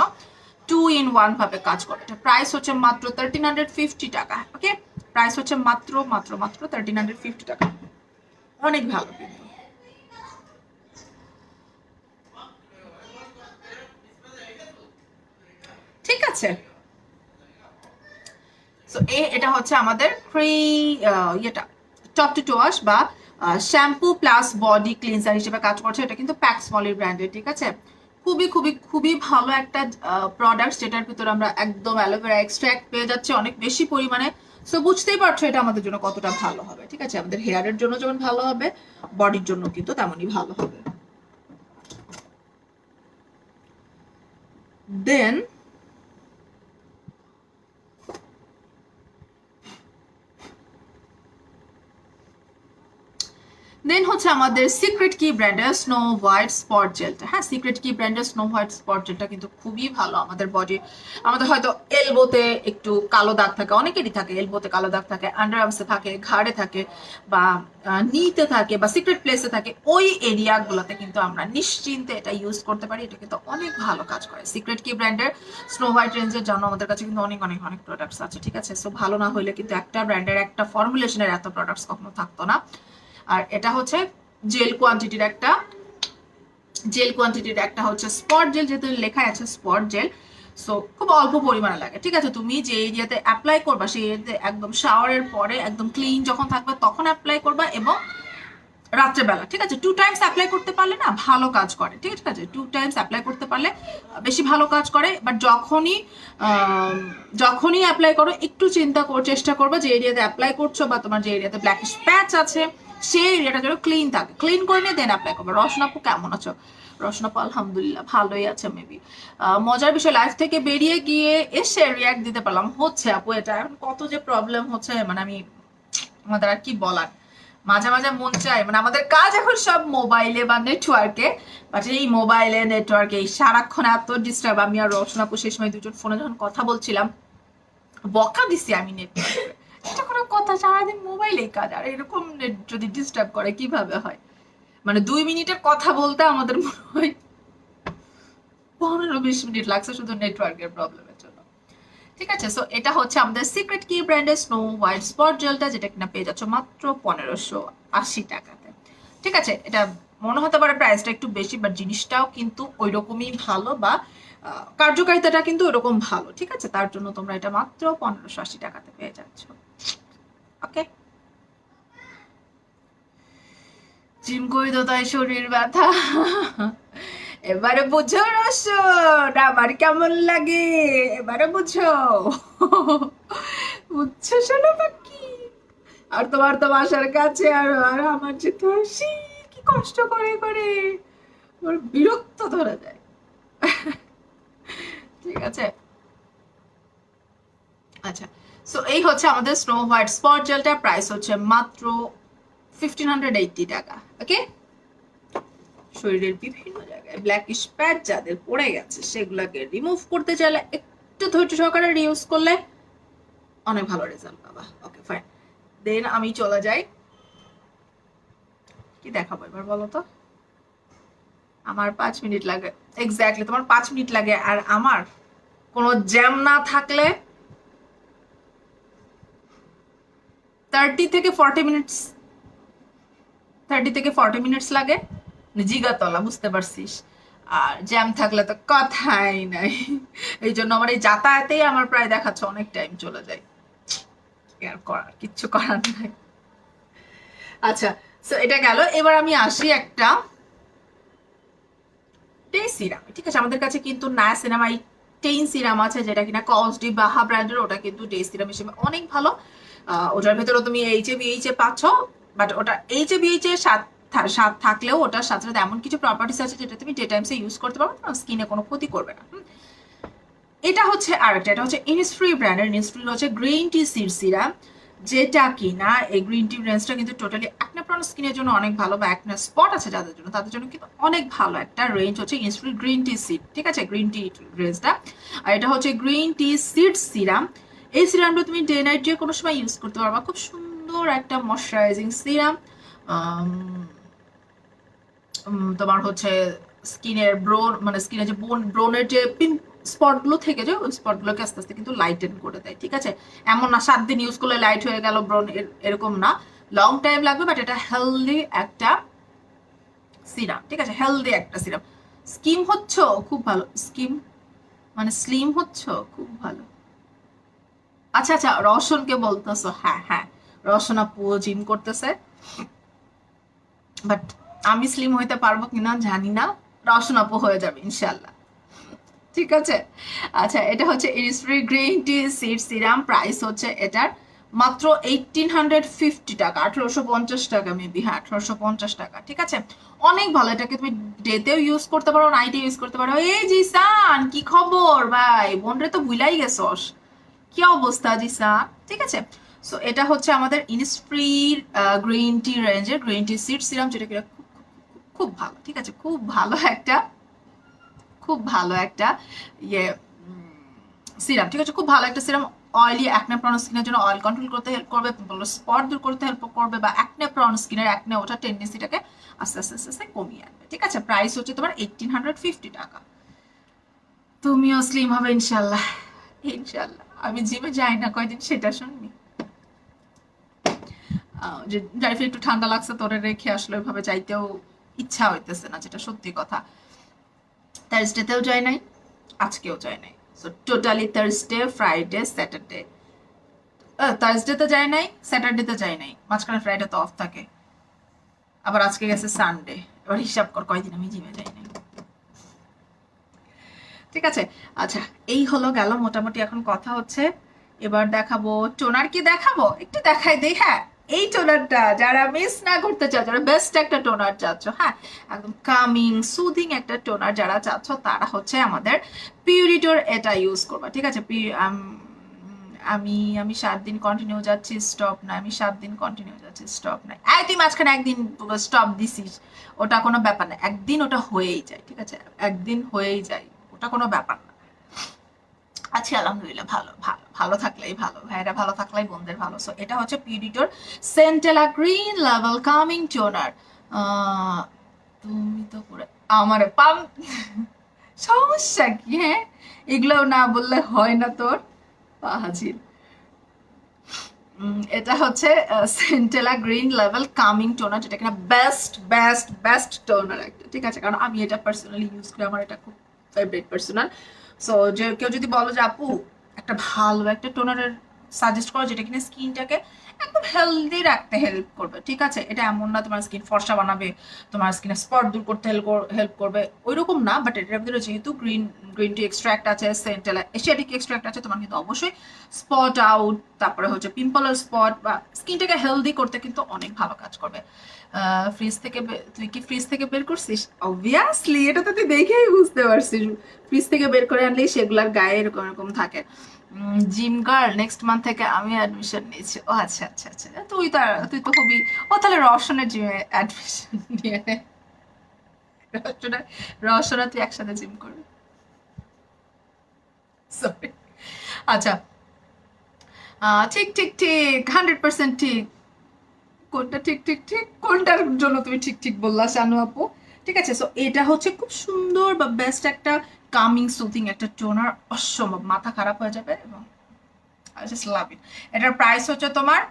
2-in-1 ভাবে কাজ করে। এটা প্রাইস হচ্ছে মাত্র 1350 টাকা, ওকে, প্রাইস হচ্ছে মাত্র 1350 টাকা, অনেক ভালো কিন্তু, ঠিক আছে। সো এটা হচ্ছে আমাদের ইয়েটা টপ টু টো ওয়াশ বা শ্যাম্পু প্লাস বডি ক্লিনজার হিসেবে কাজ করছে। এটা কিন্তু প্যাক্স মলির ব্র্যান্ডের, ঠিক আছে। খুবই খুবই খুবই ভালো একটা প্রোডাক্ট, যেটার ভিতরে আমরা একদম অ্যালোভেরা এক্সট্রাক্ট পেয়ে যাচ্ছি অনেক বেশি পরিমাণে। সো বুঝতেই পারছো এটা আমাদের জন্য কতটা ভালো হবে, ঠিক আছে। আমাদের হেয়ারের জন্য যেমন ভালো হবে, বডির জন্য কিন্তু তেমনই ভালো হবে। দেন হচ্ছে আমাদের সিক্রেট কি ব্র্যান্ডের স্নো হোয়াইট স্পট জেলটা, হ্যাঁ সিক্রেট কি ব্র্যান্ডের স্নো হোয়াইট স্পট জেলটা কিন্তু খুবই ভালো আমাদের বডি। আমাদের হয়তো এলবোতে একটু কালো দাগ থাকে, অনেকেরই থাকে এলবোতে কালো দাগ থাকে, আন্ডার আর্মসে থাকে, ঘাড়ে থাকে, বা নিতে থাকে, বা সিক্রেট প্লেসে থাকে, ওই এরিয়াগুলোতে কিন্তু আমরা নিশ্চিন্তে এটা ইউজ করতে পারি। এটা কিন্তু অনেক ভালো কাজ করে। সিক্রেট কি ব্র্যান্ডের স্নো হোয়াইট রেঞ্জের জন্য আমাদের কাছে কিন্তু অনেক অনেক অনেক প্রোডাক্টস আছে, ঠিক আছে। সো ভালো না হলে কিন্তু একটা ব্র্যান্ডের একটা ফর্মুলেশনের এত প্রোডাক্টস কখনো থাকতো না। আর এটা হচ্ছে জেল কোয়ান্টিটির একটা হচ্ছে স্পট জেল, যেহেতু লেখা আছে স্পট জেল, সো খুব অল্প পরিমাণে লাগে, ঠিক আছে। তুমি যে এরিয়াতে অ্যাপ্লাই করবা সেই এরিয়াতে একদম শাওয়ারের পরে একদম ক্লিন যখন থাকবে তখন অ্যাপ্লাই করবা, এবং রাত্রেবেলা, ঠিক আছে। 2 টাইমস অ্যাপ্লাই করতে পারলে না ভালো কাজ করে, ঠিক আছে। 2 টাইমস অ্যাপ্লাই করতে পারলে বেশি ভালো কাজ করে। বাট যখনই অ্যাপ্লাই করো একটু চেষ্টা করবে যে এরিয়াতে অ্যাপ্লাই করছো বা তোমার যে এরিয়াতে ব্ল্যাকিশ প্যাচ আছে সেই এরিয়াটা যেন ক্লিন থাকে, ক্লিন করে নিয়ে দেন অ্যাপ্লাই করবে। রসনাপু কেমন আছো? রসনাপু আলহামদুলিল্লাহ ভালোই আছে। মেবি মজার বিষয়, লাইফ থেকে বেরিয়ে গিয়ে এসে রিয়াক্ট দিতে পারলাম, হচ্ছে আপু এটা এখন কত যে প্রবলেম হচ্ছে, মানে আমি আমাদের আর কি বলার, মাঝে মাঝে মন চায়, মানে আমাদের কাজ এখন সব মোবাইলে বা নেটওয়ার্কে, বাট এই মোবাইলে নেটওয়ার্কে সারাক্ষণ এত ডিস্টার্ব। আমি আর রসনাপু সেই সময় দুজন ফোনে যখন কথা বলছিলাম বকা দিছি আমি নেটওয়ার্কে, এটা কোনো কথা? কথা, সারাদিন মোবাইলেই কাজ, আর এরকম নেট যদি ডিস্টার্ব করে কিভাবে হয়? মানে 2 মিনিটের কথা বলতে আমাদের মনে হয় 15-20 মিনিট লাগছে শুধু নেটওয়ার্কের প্রবলেমের জন্য। ঠিক আছে, সো এটা হচ্ছে আমাদের সিক্রেট কি ব্র্যান্ডের স্নো হোয়াইট স্পট জেলটা, যেটা কিনা পেয়ে যাচ্ছ মাত্র 1580 টাকাতে। ঠিক আছে, এটা মনে হতে পারে প্রাইসটা একটু বেশি, বাট জিনিসটাও কিন্তু ওই রকমই ভালো, বা কার্যকারিতাটা কিন্তু ওরকম ভালো। ঠিক আছে, তার জন্য তোমরা এটা মাত্র 1580 টাকাতে পেয়ে যাচ্ছ। ওকে, জিম করি তো তাই শরীর ব্যথা। এবারে বুঝো রসন আমার কেমন লাগে, এবারে বুঝো। বুঝছো শোনো পাখি? আর তোমার তো বাসার কাছে, আর আমার যেতে আসি কি কষ্ট করে করে, আমার বিরক্ত ধরে যায়। ঠিক আছে, আচ্ছা, সো এই হচ্ছে আমাদের স্নো হোয়াইট স্পট জেলটা, প্রাইস হচ্ছে মাত্র 1580 টাকা। ওকে, শরীরের বিভিন্ন জায়গায় ব্ল্যাক স্প্যাট যাদের পড়ে গেছে সেগুলোকে রিমুভ করতে চাইলে একটু ধৈর্য সহকারে ইউজ করলে অনেক ভালো রেজাল্ট পাবা। ওকে ফাইন, দেন আমি চলে যাই, কি দেখাবো এবার বলো তো? আমার 5 মিনিট লাগে, এক্স্যাক্টলি তোমার 5 মিনিট লাগে, আর আমার কোনো জ্যাম না থাকলে 30 থেকে 40 মিনিটস লাগে। জিগাতলা, বুঝতে পারছিস? আর জ্যাম থাকলে তো কথাই নাই। এই জন্য আমার এই যাতায়াতেই আমার প্রায় দেখাচ্ছে অনেক টাইম চলে যায়। আর করার কিচ্ছু করার নাই। আচ্ছা, সো এটা গেল। এবার আমি আসি একটা টেই সিরাম। ঠিক আছে, আমাদের কাছে কিন্তু নায়াসিনামাইড টেইন সিরাম আছে, যেটা কিনা কসডি বাহা ব্র্যান্ডের, ওটা কিন্তু টেই সিরাম হিসেবে অনেক ভালো। ওটার ভেতরে তুমি এইচএ পাচ্ছ, বাট ওটা এইচএ স্বাদ থাকলেও ওটার সাথে সাথে এমন কিছু প্রপার্টিস আছে যেটা তুমি ডে টাইমসে ইউজ করতে পারো, তোমার স্কিনে কোনো ক্ষতি করবে না। এটা হচ্ছে আরেকটা, এটা হচ্ছে ইনিসফ্রি ব্র্যান্ডের। ইনিসফ্রি হচ্ছে গ্রিন টি সিড সিরাম, যেটা কিনা এই গ্রিন টি রেঞ্জটা কিন্তু টোটালি অ্যাকনে প্রন স্কিনের জন্য অনেক ভালো, বা অ্যাকনে স্পট আছে যাদের জন্য তাদের জন্য কিন্তু অনেক ভালো একটা রেঞ্জ হচ্ছে ইনিসফ্রি গ্রিন টি সিড। ঠিক আছে, গ্রিন টি রেঞ্জটা। আর এটা হচ্ছে গ্রিন টি সিড সিরাম। এই সিরামটা তুমি ডে নাইট যে কোনো সময় ইউজ করতে পারবা, খুব সুন্দর একটা ময়শ্চারাইজিং সিরাম। তোমার হচ্ছে স্কিনের মানে স্কিনের যে ব্রোনের যে স্পটগুলো থেকে যায়, ওই স্পটগুলোকে আস্তে আস্তে কিন্তু লাইটেন করে দেয়। ঠিক আছে, এমন না 7 দিন ইউজ করলে লাইট হয়ে গেল ব্রোন, এরকম না, লং টাইম লাগবে, বাট এটা হেলদি একটা সিরাম। ঠিক আছে, হেলদি একটা সিরাম। স্কিম হচ্ছ খুব ভালো, মানে স্লিম হচ্ছ খুব ভালো। আচ্ছা আচ্ছা, রওশনকে বলতেছো? হ্যাঁ হ্যাঁ, রওশন আপু জিম করতেছে, বাট আমি স্লিম হইতে পারবো কিনা জানি না, রওশন আপু হয়ে যাবে ইনশাল্লাহ। ঠিক আছে, আচ্ছা, এটা হচ্ছে Innisfree green tea seed serum, price হচ্ছে এটার মাত্র 1850 টাকা, 1850 টাকা মেবি, হ্যাঁ 1850 টাকা। ঠিক আছে, অনেক ভালো। এটাকে তুমি ডেতেও ইউজ করতে পারো, নাইটে ইউজ করতে পারো। এই জিসান, কি খবর ভাই? বোনরে তো ভুলাই গেছস, কি অবস্থা জিসান? ঠিক আছে, সো এটা হচ্ছে আমাদের ইনিসফ্রির গ্রিন টি রেঞ্জের গ্রিন টি সিড সিরাম, যেটা কি খুব ভালো। ঠিক আছে, খুব ভালো একটা ইয়ে সিরাম। ঠিক আছে, খুব ভালো একটা সিরাম। অয়েলি অ্যাকনে প্রন স্কিনের জন্য অয়েল কন্ট্রোল করতে হেল্প করবে, স্পট দূর করতে হেল্প করবে, বা অ্যাকনে প্রন স্কিনের অ্যাকনে ওঠা টেন্ডেন্সিটাকে আস্তে আস্তে আস্তে আস্তে কমিয়ে আনবে। ঠিক আছে, প্রাইস হচ্ছে তোমার 1850 টাকা। তুমিও স্লিম হবে ইনশাল্লাহ, ইনশাল্লাহ। আমি জিমে যাই না কয়দিন, সেটা শুনবি? যে ড্রাইভে একটু ঠান্ডা লাগছে, তোরে রেখে আসলে ওইভাবে যাইতেও ইচ্ছা হইতেছে না, যেটা সত্যি কথা। থার্সডেতেও যাই নাই, আজকেও যাই নাই। So totally Thursday, Friday, Saturday, থার্সডেতে যাই নাই, স্যাটারডেতে যাই নাই, মাঝখানে ফ্রাইডে তো অফ থাকে, আবার আজকে গেছে সানডে। এবার হিসাব কর কয়দিন আমি জিমে যাই নাই। ঠিক আছে, আচ্ছা, এই হলো গেল মোটামুটি। এখন কথা হচ্ছে এবার দেখাবো টোনার। কি দেখাবো? একটু দেখাই দিই। হ্যাঁ, এই টোনারটা যারা মিস না করতে চাও, যারা বেস্ট একটা টোনার চাচ্ছ, হ্যাঁ একদম কামিং সুদিং একটা টোনার যারা চাচ্ছ, তারা হচ্ছে আমাদের পিউরিটোর এটা ইউজ করবা। ঠিক আছে, আমি 7 দিন কন্টিনিউ যাচ্ছি, স্টপ নাই, আমি 7 দিন কন্টিনিউ যাচ্ছি, স্টপ নাই। তুই মাঝখানে একদিন স্টপ দিছিস, ওটা কোনো ব্যাপার না, একদিন ওটা হয়েই যায়। ঠিক আছে, একদিন হয়েই যায়, ওটা কোনো ব্যাপার না। আচ্ছা, আলহামদুলিল্লাহ, ভালো ভালো। ভালো থাকলেই ভালো, ভাইরা ভালো থাকলেই বোনদের ভালো। সো এটা হচ্ছে পিউরিটোর centella green level calming toner. তুমি তো পুরো আমার পাম, সমস্যা কি? হ্যাঁ, এগুলো না বললে হয় না তোর হাজির। এটা হচ্ছে centella green level calming toner, যেটা কিনা বেস্ট বেস্ট বেস্ট টোনার একটা, ঠিক আছে? কারণ আমি এটা পার্সোনালি ইউজ করি, আমার এটা খুব ফেভারিট পার্সোনাল। সো যে কেউ যদি বলো যে আপু একটা ভালো একটা টোনারের সাজেস্ট করো যেটা কিনা স্কিনটাকে একদম হেলদি রাখতে হেল্প করবে, ঠিক আছে? এটা এমন না তোমার স্কিন ফর্সা বানাবে, তোমার স্কিনের স্পট দূর করতে হেল্প করবে, ওই রকম না। বাট এটার ভিতরে যেহেতু গ্রিন টি এক্সট্রাক্ট আছে, সেন্টেলা এশিয়াটিক এক্সট্রাক্ট আছে, তোমার কিন্তু অবশ্যই স্পট আউট, তারপরে হচ্ছে পিম্পলের স্পট বা স্কিনটাকে হেলদি করতে কিন্তু অনেক ভালো কাজ করবে। ফ্রিজ থেকে তুই কি ফ্রিজ থেকে বের করছিস? অবভিয়াসলি, এটা তো তুই দেখেই বুঝতে পারছিস। ফ্রিজ থেকে বের করে আনলেই সেগুলার গায়ে এরকম এরকম থাকে। জিম গার্ল, নেক্সট মান্থ থেকে আমি অ্যাডমিশন নিয়েছি। ও আচ্ছা আচ্ছা আচ্ছা, তুই তো হবি। ও তাহলে রওশনের জিমে অ্যাডমিশন নিয়ে নে। রওশনা তুই একসাথে জিম করবি। সরি। আচ্ছা, ঠিক ঠিক ঠিক, 100% ঠিক। কোনটা ঠিক ঠিক ঠিক, কোনটার জন্য তুমি ঠিক ঠিক বললা শানু আপু? ঠিক আছে, সো এটা হচ্ছে খুব সুন্দর বা বেস্ট একটা কামিং সুথিং একটা টোনার, অসম্ভব, মাথা খারাপ হয়ে যাবে। এবং আই জাস্ট লাভ ইট। এটার প্রাইস হচ্ছে তোমার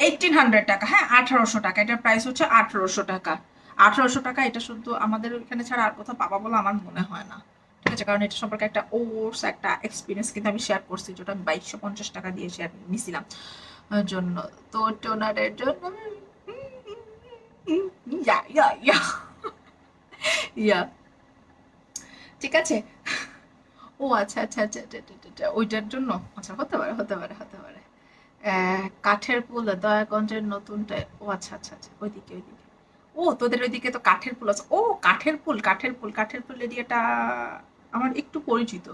1800 টাকা, হ্যাঁ 1800 টাকা। এটার প্রাইস হচ্ছে 1800 টাকা। 1800 টাকা, এটা শুধু আমাদের এখানে ছাড়া আর কোথাও পাবা বলে আমার মনে হয় না, ঠিক আছে? কারণ এটা সম্পর্কে একটা ওর্স একটা এক্সপিরিয়েন্স কিন্তু আমি শেয়ার করছি, যেটা আমি 2250 টাকা দিয়ে শেয়ার নিছিলাম জন্য। তো টোনারের জন্য ইয়া ইয়া ইয়া ইয়া, ঠিক আছে। ও আচ্ছা আচ্ছা আচ্ছা আচ্ছা আচ্ছা, আচ্ছা, আচ্ছা, ওইটার জন্য আচ্ছা, হতে পারে হতে পারে হতে পারে। কাঠের পুল দয়াগঞ্জের নতুনটা, ও আচ্ছা আচ্ছা আচ্ছা, ওইদিকে ওইদিকে। ও তোদের ওইদিকে তো কাঠের পুল আছে। ও কাঠের পুল, কাঠের পুল, কাঠের পুল এরিয়াটা আমার একটু পরিচিত।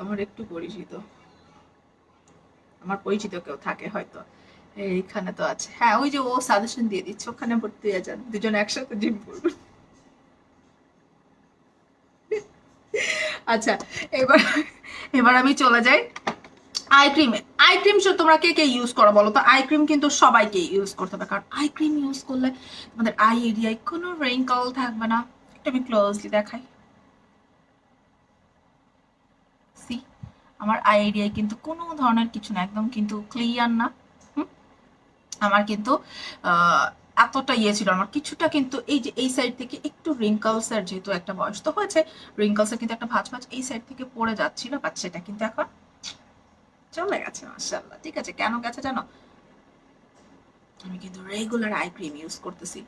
আমার একটু পরিচিত, আমার পরিচিত কেউ থাকে হয়তো এইখানে তো আছে। হ্যাঁ, ওই যে ও সাজেশন দিয়ে দিচ্ছে, ওখানে ভর্তি হয়ে যান, দুজন একসাথে জিম করবেন। আচ্ছা, এবার এবার আমি চলে যাই আই ক্রিমে। আই ক্রিম তোমরা কে কে ইউজ করো বলো তো? আই ক্রিম কিন্তু সবাইকে ইউজ করতে হবে, কারণ আই ক্রিম ইউজ করলে তোমাদের আই এরিয়ায় কোনো রিঙ্কল থাকবে না। এটা আমি ক্লোজলি দেখাই, সি আমার আই এরিয়ায় কিন্তু কোনো ধরনের কিছু না, একদম কিন্তু ক্লিয়ার না। আমার কিন্তু এতটা ইয়ে ছিল, আমার কিছুটা কিন্তু এই যে এই সাইড থেকে একটু রিঙ্কলসের, যেহেতু একটা বয়স তো হয়েছে, রিঙ্কলসের কিন্তু একটা ভাঁজ ভাঁজ এই সাইড থেকে পড়ে যাচ্ছিল, বাট সেটা কিন্তু এখন চলে গেছে মাশাআল্লাহ। ঠিক আছে, কেন গেছে জানো? আমি কিন্তু রেগুলার আই ক্রিম ইউজ করতেছি।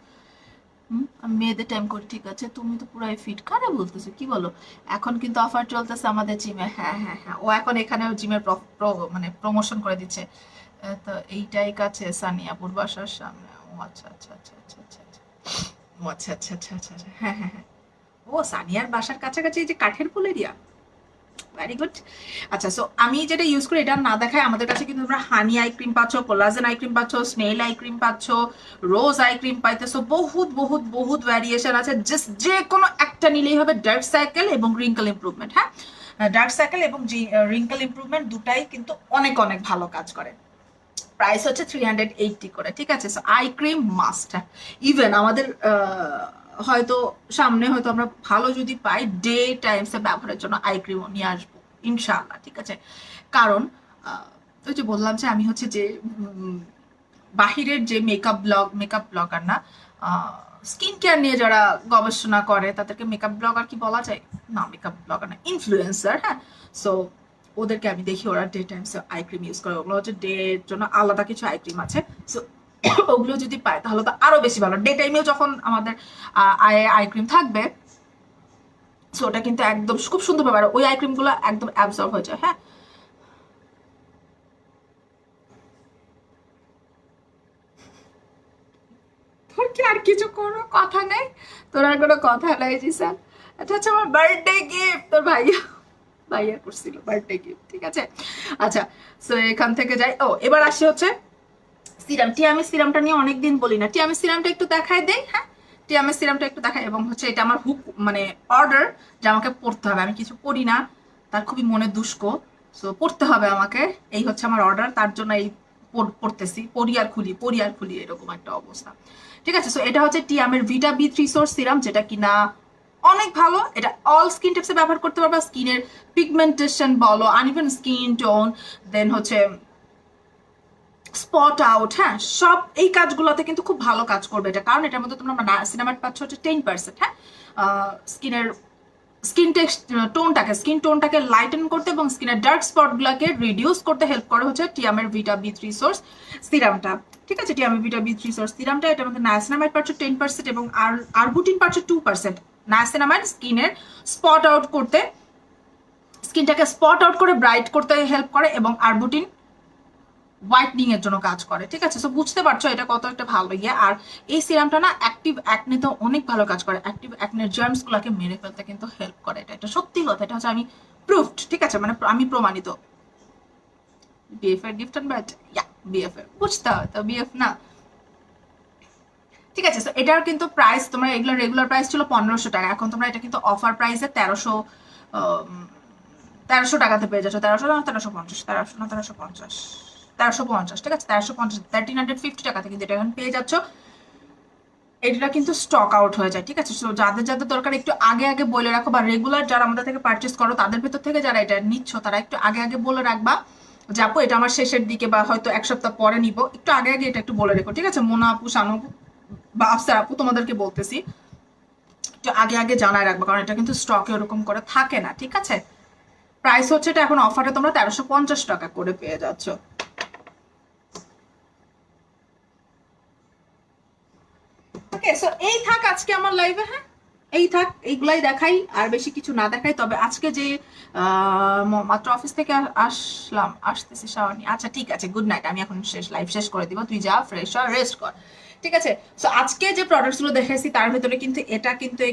আমি মেয়েদের টাইম করি, ঠিক আছে? তুমি তো পুরাই ফিট, কারে বলতেছো কি বলো? এখন কিন্তু অফার চলতেছে আমাদের জিমে। হ্যাঁ হ্যাঁ হ্যাঁ, ও এখন এখানে জিমের মানে প্রমোশন করে দিচ্ছে। তো এইটাই কাছে সানিয়াপুর বাসার সামনে। ও আচ্ছা আচ্ছা আচ্ছা আচ্ছা আচ্ছা আচ্ছা, ও আচ্ছা আচ্ছা আচ্ছা আচ্ছা আচ্ছা, হ্যাঁ হ্যাঁ হ্যাঁ। ও সানিয়ার বাসার কাছাকাছি এই যে কাঠের পুল এরিয়া, ভেরি গুড। আচ্ছা, সো আমি যেটা ইউজ করি এটা না দেখায়, আমাদের কাছে কিন্তু তোমরা হানি আই ক্রিম পাচ্ছ, কোলাজেন আই ক্রিম পাচ্ছ, স্নেল আই ক্রিম পাচ্ছ, রোজ আই ক্রিম পাইতেছো, বহুত বহুত বহুত ভ্যারিয়েশন আছে। জাস্ট যে কোনো একটা নিলেই হবে। ডার্ক সার্কেল এবং রিঙ্কল ইমপ্রুভমেন্ট, হ্যাঁ ডার্ক সার্কেল এবং রিঙ্কল ইমপ্রুভমেন্ট দুটাই কিন্তু অনেক অনেক ভালো কাজ করে। প্রাইস হচ্ছে 380 করে, ঠিক আছে? So eye cream must. Even আমাদের হয়তো সামনে হয়তো আমরা ভালো যদি পাই, ডে টাইমসে ব্যবহারের জন্য আই ক্রিমও নিয়ে আসবো ইনশাআল্লাহ, ঠিক আছে? কারণ ওই যে বললাম যে আমি হচ্ছে যে বাহিরের যে মেকআপ ব্লগার না, স্কিন কেয়ার নিয়ে যারা গবেষণা করে তাদেরকে মেকআপ ব্লগার কি বলা যায়? না, মেকআপ ব্লগার না, ইনফ্লুয়েন্সার, হ্যাঁ। সো ওদেরকে আমি দেখি ওরা ডে টাইমসে আই ক্রিম ইউজ করে, ওগুলো হচ্ছে ডে এর জন্য আলাদা কিছু আই ক্রিম আছে। সো ওগুলো যদি পায় তাহলে তো আরো বেশি ভালো। ডে টাইমেও যখন আমাদের আই ক্রিম থাকবে, সো ওটা কিন্তু একদম খুব সুন্দর ব্যাপার, ওই আই ক্রিম গুলো একদম অ্যাবজর্ব হয়ে যায়। হ্যাঁ, তোর কি আর কিছু কোনো কথা নেই? তোর আর কোনো কথা নাই জি স্যার? এটা হচ্ছে আমার বার্থডে গিফট, তোর ভাইয়া করছিল বার্থডে গিফট, ঠিক আছে? আচ্ছা, সো এখান থেকে যাই। ও এবার আসি হচ্ছে সিরাম। টিয়ামি সিরামটা নিয়ে অনেকদিন বলি না, টিয়ামি সিরামটা একটু দেখাই দেই। হ্যাঁ, টিয়ামি সিরামটা একটু দেখাই। এবং হচ্ছে এটা আমার হুক মানে অর্ডার, যে আমাকে পড়তে হবে, আমি কিছু পড়ি না। তার খুবই মনে দুষ্ক, সো পড়তে হবে আমাকে, এই হচ্ছে আমার অর্ডার, তার জন্য এই পড়তেছি, পড়ি আর খুলি এরকম একটা অবস্থা। ঠিক আছে, সো এটা হচ্ছে টিয়ামের ভিটা বি3 সোর্স সিরাম, যেটা কিনা অনেক ভালো। এটা অল স্কিন টাইপসে ব্যবহার করতে পারবা, স্কিনের পিগমেন্টেশন বলো, আনইভেন স্কিন টোন, দেন হচ্ছে স্পট আউট, হ্যাঁ, সব এই কাজগুলোতে কিন্তু খুব ভালো কাজ করবে এটা, কারণ এটার মধ্যে তোমরা সিনেমাট পাচ্ছ হচ্ছে 10%, হ্যাঁ, স্কিনের স্কিন টোনটাকে লাইটেন করতে এবং স্কিনের ডার্ক স্পটগুলোকে রিডিউস করতে হেল্প করে হচ্ছে টিয়ামের ভিটা বি3 সোর্স সিরামটা। ঠিক আছে, টিয়ামের ভিটা বি3 সোর্স সিরামটা, এটার মধ্যে নায়াসিনামাইড পাচ্ছ 10% এবং আরবুটিন পাচ্ছ 2%। নায়াসিনামাইড স্কিনের স্পট আউট করতে, স্কিনটাকে স্পট আউট করে ব্রাইট করতে হেল্প করে, এবং আরবুটিন হোয়াইটনিং এর জন্য কাজ করে। ঠিক আছে, সো বুঝতে পারছো এটা কত একটা ভালো ইয়ে। আর এই সিরামটা না অ্যাক্টিভ অ্যাকনেতে অনেক ভালো কাজ করে, অ্যাক্টিভ অ্যাকনের জার্মস গুলাকে মেরে ফেলতে কিন্তু হেল্প করে। এটা সত্যি কথা, এটা হচ্ছে আমি প্রুফড। ঠিক আছে, মানে আমি প্রমাণিত। বিএফ এর gift and bat, yeah BF এর বুঝতে হয় তো, বিএফ না। ঠিক আছে, সো এটার কিন্তু প্রাইস, তোমরা এগুলো রেগুলার প্রাইস ছিল 1500 টাকা, এখন তোমরা এটা কিন্তু অফার প্রাইসে 1300 টাকাতে পেয়ে যাচ্ছ। 1350, 1350, ঠিক আছে, 1350, 1350 টাকাতে কিন্তু এটা এখন পেয়ে যাচ্ছ। এটা কিন্তু স্টক আউট হয়ে যায়। ঠিক আছে, সো যাদের যাদের দরকার একটু আগে আগে বলে রাখো, বা রেগুলার যারা আমাদের থেকে পারচেস করো তাদের ভেতর থেকে যারা এটা নিচ্ছ তারা একটু আগে আগে বলে রাখবা যে আপু এটা আমার শেষের দিকে বা হয়তো এক সপ্তাহ পরে নিব, একটু আগে আগে এটা একটু বলে রেখো। ঠিক আছে, মোনা আপু, শানু বা আফসার আপু, তোমাদেরকে বলতেছি একটু আগে আগে জানায় রাখবো, কারণ এটা কিন্তু স্টকে ওরকম করে থাকে না। ঠিক আছে, প্রাইস হচ্ছে এটা এখন অফারে তোমরা 1350 টাকা করে পেয়ে যাচ্ছ। ওকে, সো এই থাক আজকে আমার লাইভে, হ্যাঁ এই থাক, এইগুলাই দেখাই, আর বেশি কিছু না দেখাই। তবে আজকে যে মাত্র অফিস থেকে আসতেছি শাওনি, আচ্ছা ঠিক আছে, গুড নাইট, আমি এখন লাইভ শেষ করে দিব, তুই যা ফ্রেশ হ, রেস্ট কর। ঠিক আছে, সো আজকে যে প্রোডাক্টস গুলো দেখাইছি তার ভিতরে কিন্তু এটা কিন্তু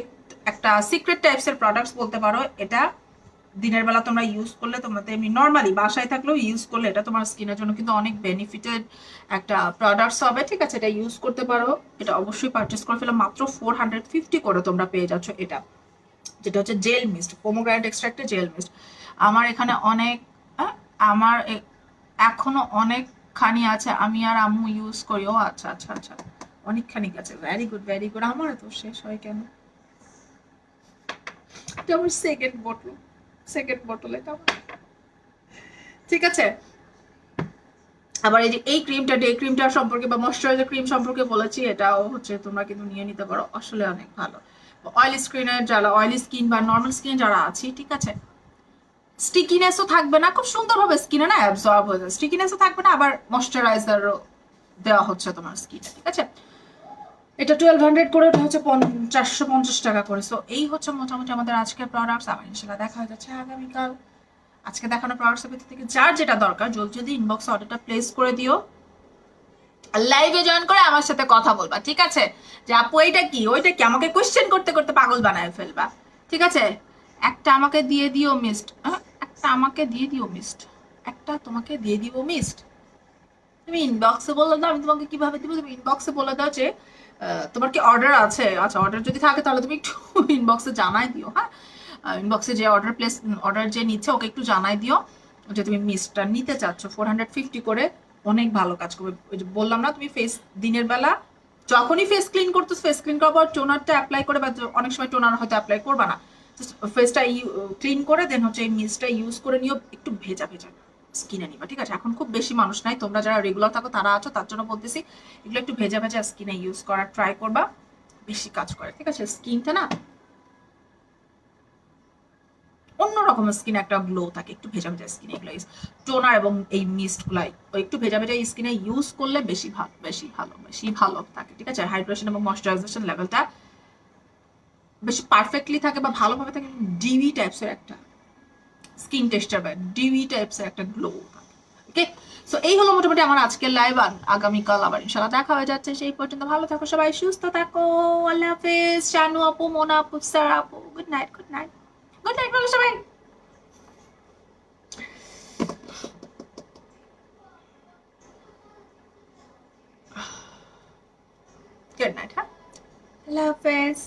একটা সিক্রেট টাইপস এর প্রোডাক্টস বলতে পারো। এটা দিনের বেলা তোমরা ইউজ করলে, তোমাদের এমনি নর্মালি বাসায় থাকলেও ইউজ করলে এটা তোমার স্কিনের জন্য কিন্তু অনেক বেনিফিটেড একটা প্রোডাক্টস হবে। ঠিক আছে, এটা ইউজ করতে পারো, এটা অবশ্যই পারচেস করে ফেলো। মাত্র 450 করে তোমরা পেয়ে যাচ্ছ এটা, যেটা হচ্ছে jail mist, pomegranate এক্সট্রাক্টের jail mist. আমার এখানে অনেক, আমার এখনো অনেকখানি আছে, আমি আর আম্মু ইউজ করি। ও আচ্ছা আচ্ছা আচ্ছা, অনেকখানি আছে, ভ্যারি গুড ভ্যারি গুড। আমার তো শেষ হয় কেন, এটা আমার সেকেন্ড বোতল এটা আমার। ঠিক আছে, আবার এই যে এই ক্রিমটা, ডে ক্রিমটা সম্পর্কে বা ময়শ্চারাইজার ক্রিম সম্পর্কে বলেছি, এটাও হচ্ছে তোমরা কিন্তু নিয়ে নিতে পারো, আসলে অনেক ভালো। অয়েলি স্কিনের যারা, অয়েলি স্কিন বা নর্মাল স্কিন যারা আছি, ঠিক আছে, স্টিকিনেসও থাকবে না, খুব সুন্দরভাবে স্কিনে না অ্যাবজর্ব হয়ে যায়, স্টিকিনেসও থাকবে না, আবার ময়শ্চারাইজারও দেওয়া হচ্ছে তোমার স্কিনে। ঠিক আছে, এটা 1200 করে, ওটা হচ্ছে 450 টাকা করে। সো এই হচ্ছে মোটামুটি আমাদের আজকের প্রোডাক্টস। আবার ইনশাল্লাহ দেখা হয়ে যাচ্ছে আগামীকাল। আজকে দেখানো প্রোডাক্টসের ভিতর থেকে যার যেটা দরকার জলদি জলদি ইনবক্সে অর্ডারটা প্লেস করে দিও, লাইভে জয়েন করে আমার সাথে কথা বলবা। ঠিক আছে, যে আপু এইটা কি ওইটা কি, আমাকে কোশ্চেন করতে করতে পাগল বানায় ফেলবা। ঠিক আছে, একটা আমাকে দিয়ে দিও মিস্ট, একটা আমাকে দিয়ে দিও মিস্ট, একটা তোমাকে দিয়ে দিব মিস্ট। তুমি ইনবক্সে বলে দাও, আমি তোমাকে কিভাবে দিব, তুমি ইনবক্সে বলে দাও যে তোমার কি অর্ডার আছে। আচ্ছা, অর্ডার যদি থাকে তাহলে তুমি একটু ইনবক্সে জানাই দিও, হ্যাঁ, ইনবক্সে যে অর্ডার যে নিচ্ছে ওকে একটু জানাই দিও যে তুমি মিস্টটা নিতে চাচ্ছ। 450 করে, অনেক ভালো কাজ করবে। ওই যে বললাম না, তুমি দিনের বেলা যখনই ফেস ক্লিন করতো, ফেস ক্লিন করার পর টোনারটা অ্যাপ্লাই করে, বা অনেক সময় টোনার হয়তো অ্যাপ্লাই করবা না, ফেসটা ক্লিন করে দেন হচ্ছে এই মিস্টটা ইউজ করে নিও, একটু ভেজা ভেজা স্কিনে নিবা। ঠিক আছে, এখন খুব বেশি মানুষ নাই, তোমরা যারা রেগুলার থাকো তারা আছো, তার জন্য বলতেছি এগুলো একটু ভেজা ভেজা স্কিনে ইউজ করার ট্রাই করবা, বেশি কাজ করে। ঠিক আছে, স্কিনটা না অন্যরকম, স্কিনে একটা গ্লো থাকে, একটু ভেজা ভেজা স্কিনে এগুলো টোনার এবং এই মিস্ট গুলাই একটু ভেজা ভেজা স্কিনে ইউজ করলে বেশি ভালো থাকে। ঠিক আছে, হাইড্রেশন এবং ময়শ্চারাইজেশন লেভেলটা বেশি পারফেক্টলি থাকে বা ভালোভাবে থাকে, ডিউই টাইপসের একটা স্কিন টেক্সচার বা ডিউই টাইপসের একটা গ্লো থাকে। ওকে, সো এই হলো মোটামুটি আমার আজকের লাইভ। আর আগামীকাল আবার ইনশাল্লাহ দেখা হয়ে যাচ্ছে। সেই পর্যন্ত ভালো থাকো সবাই, সুস্থ থাকো, আল্লাহ হাফেজ। শানু আপু, মোনা আপু, স্যার আপু, good night good night good night বলো সবাই। Good night, huh? Love is.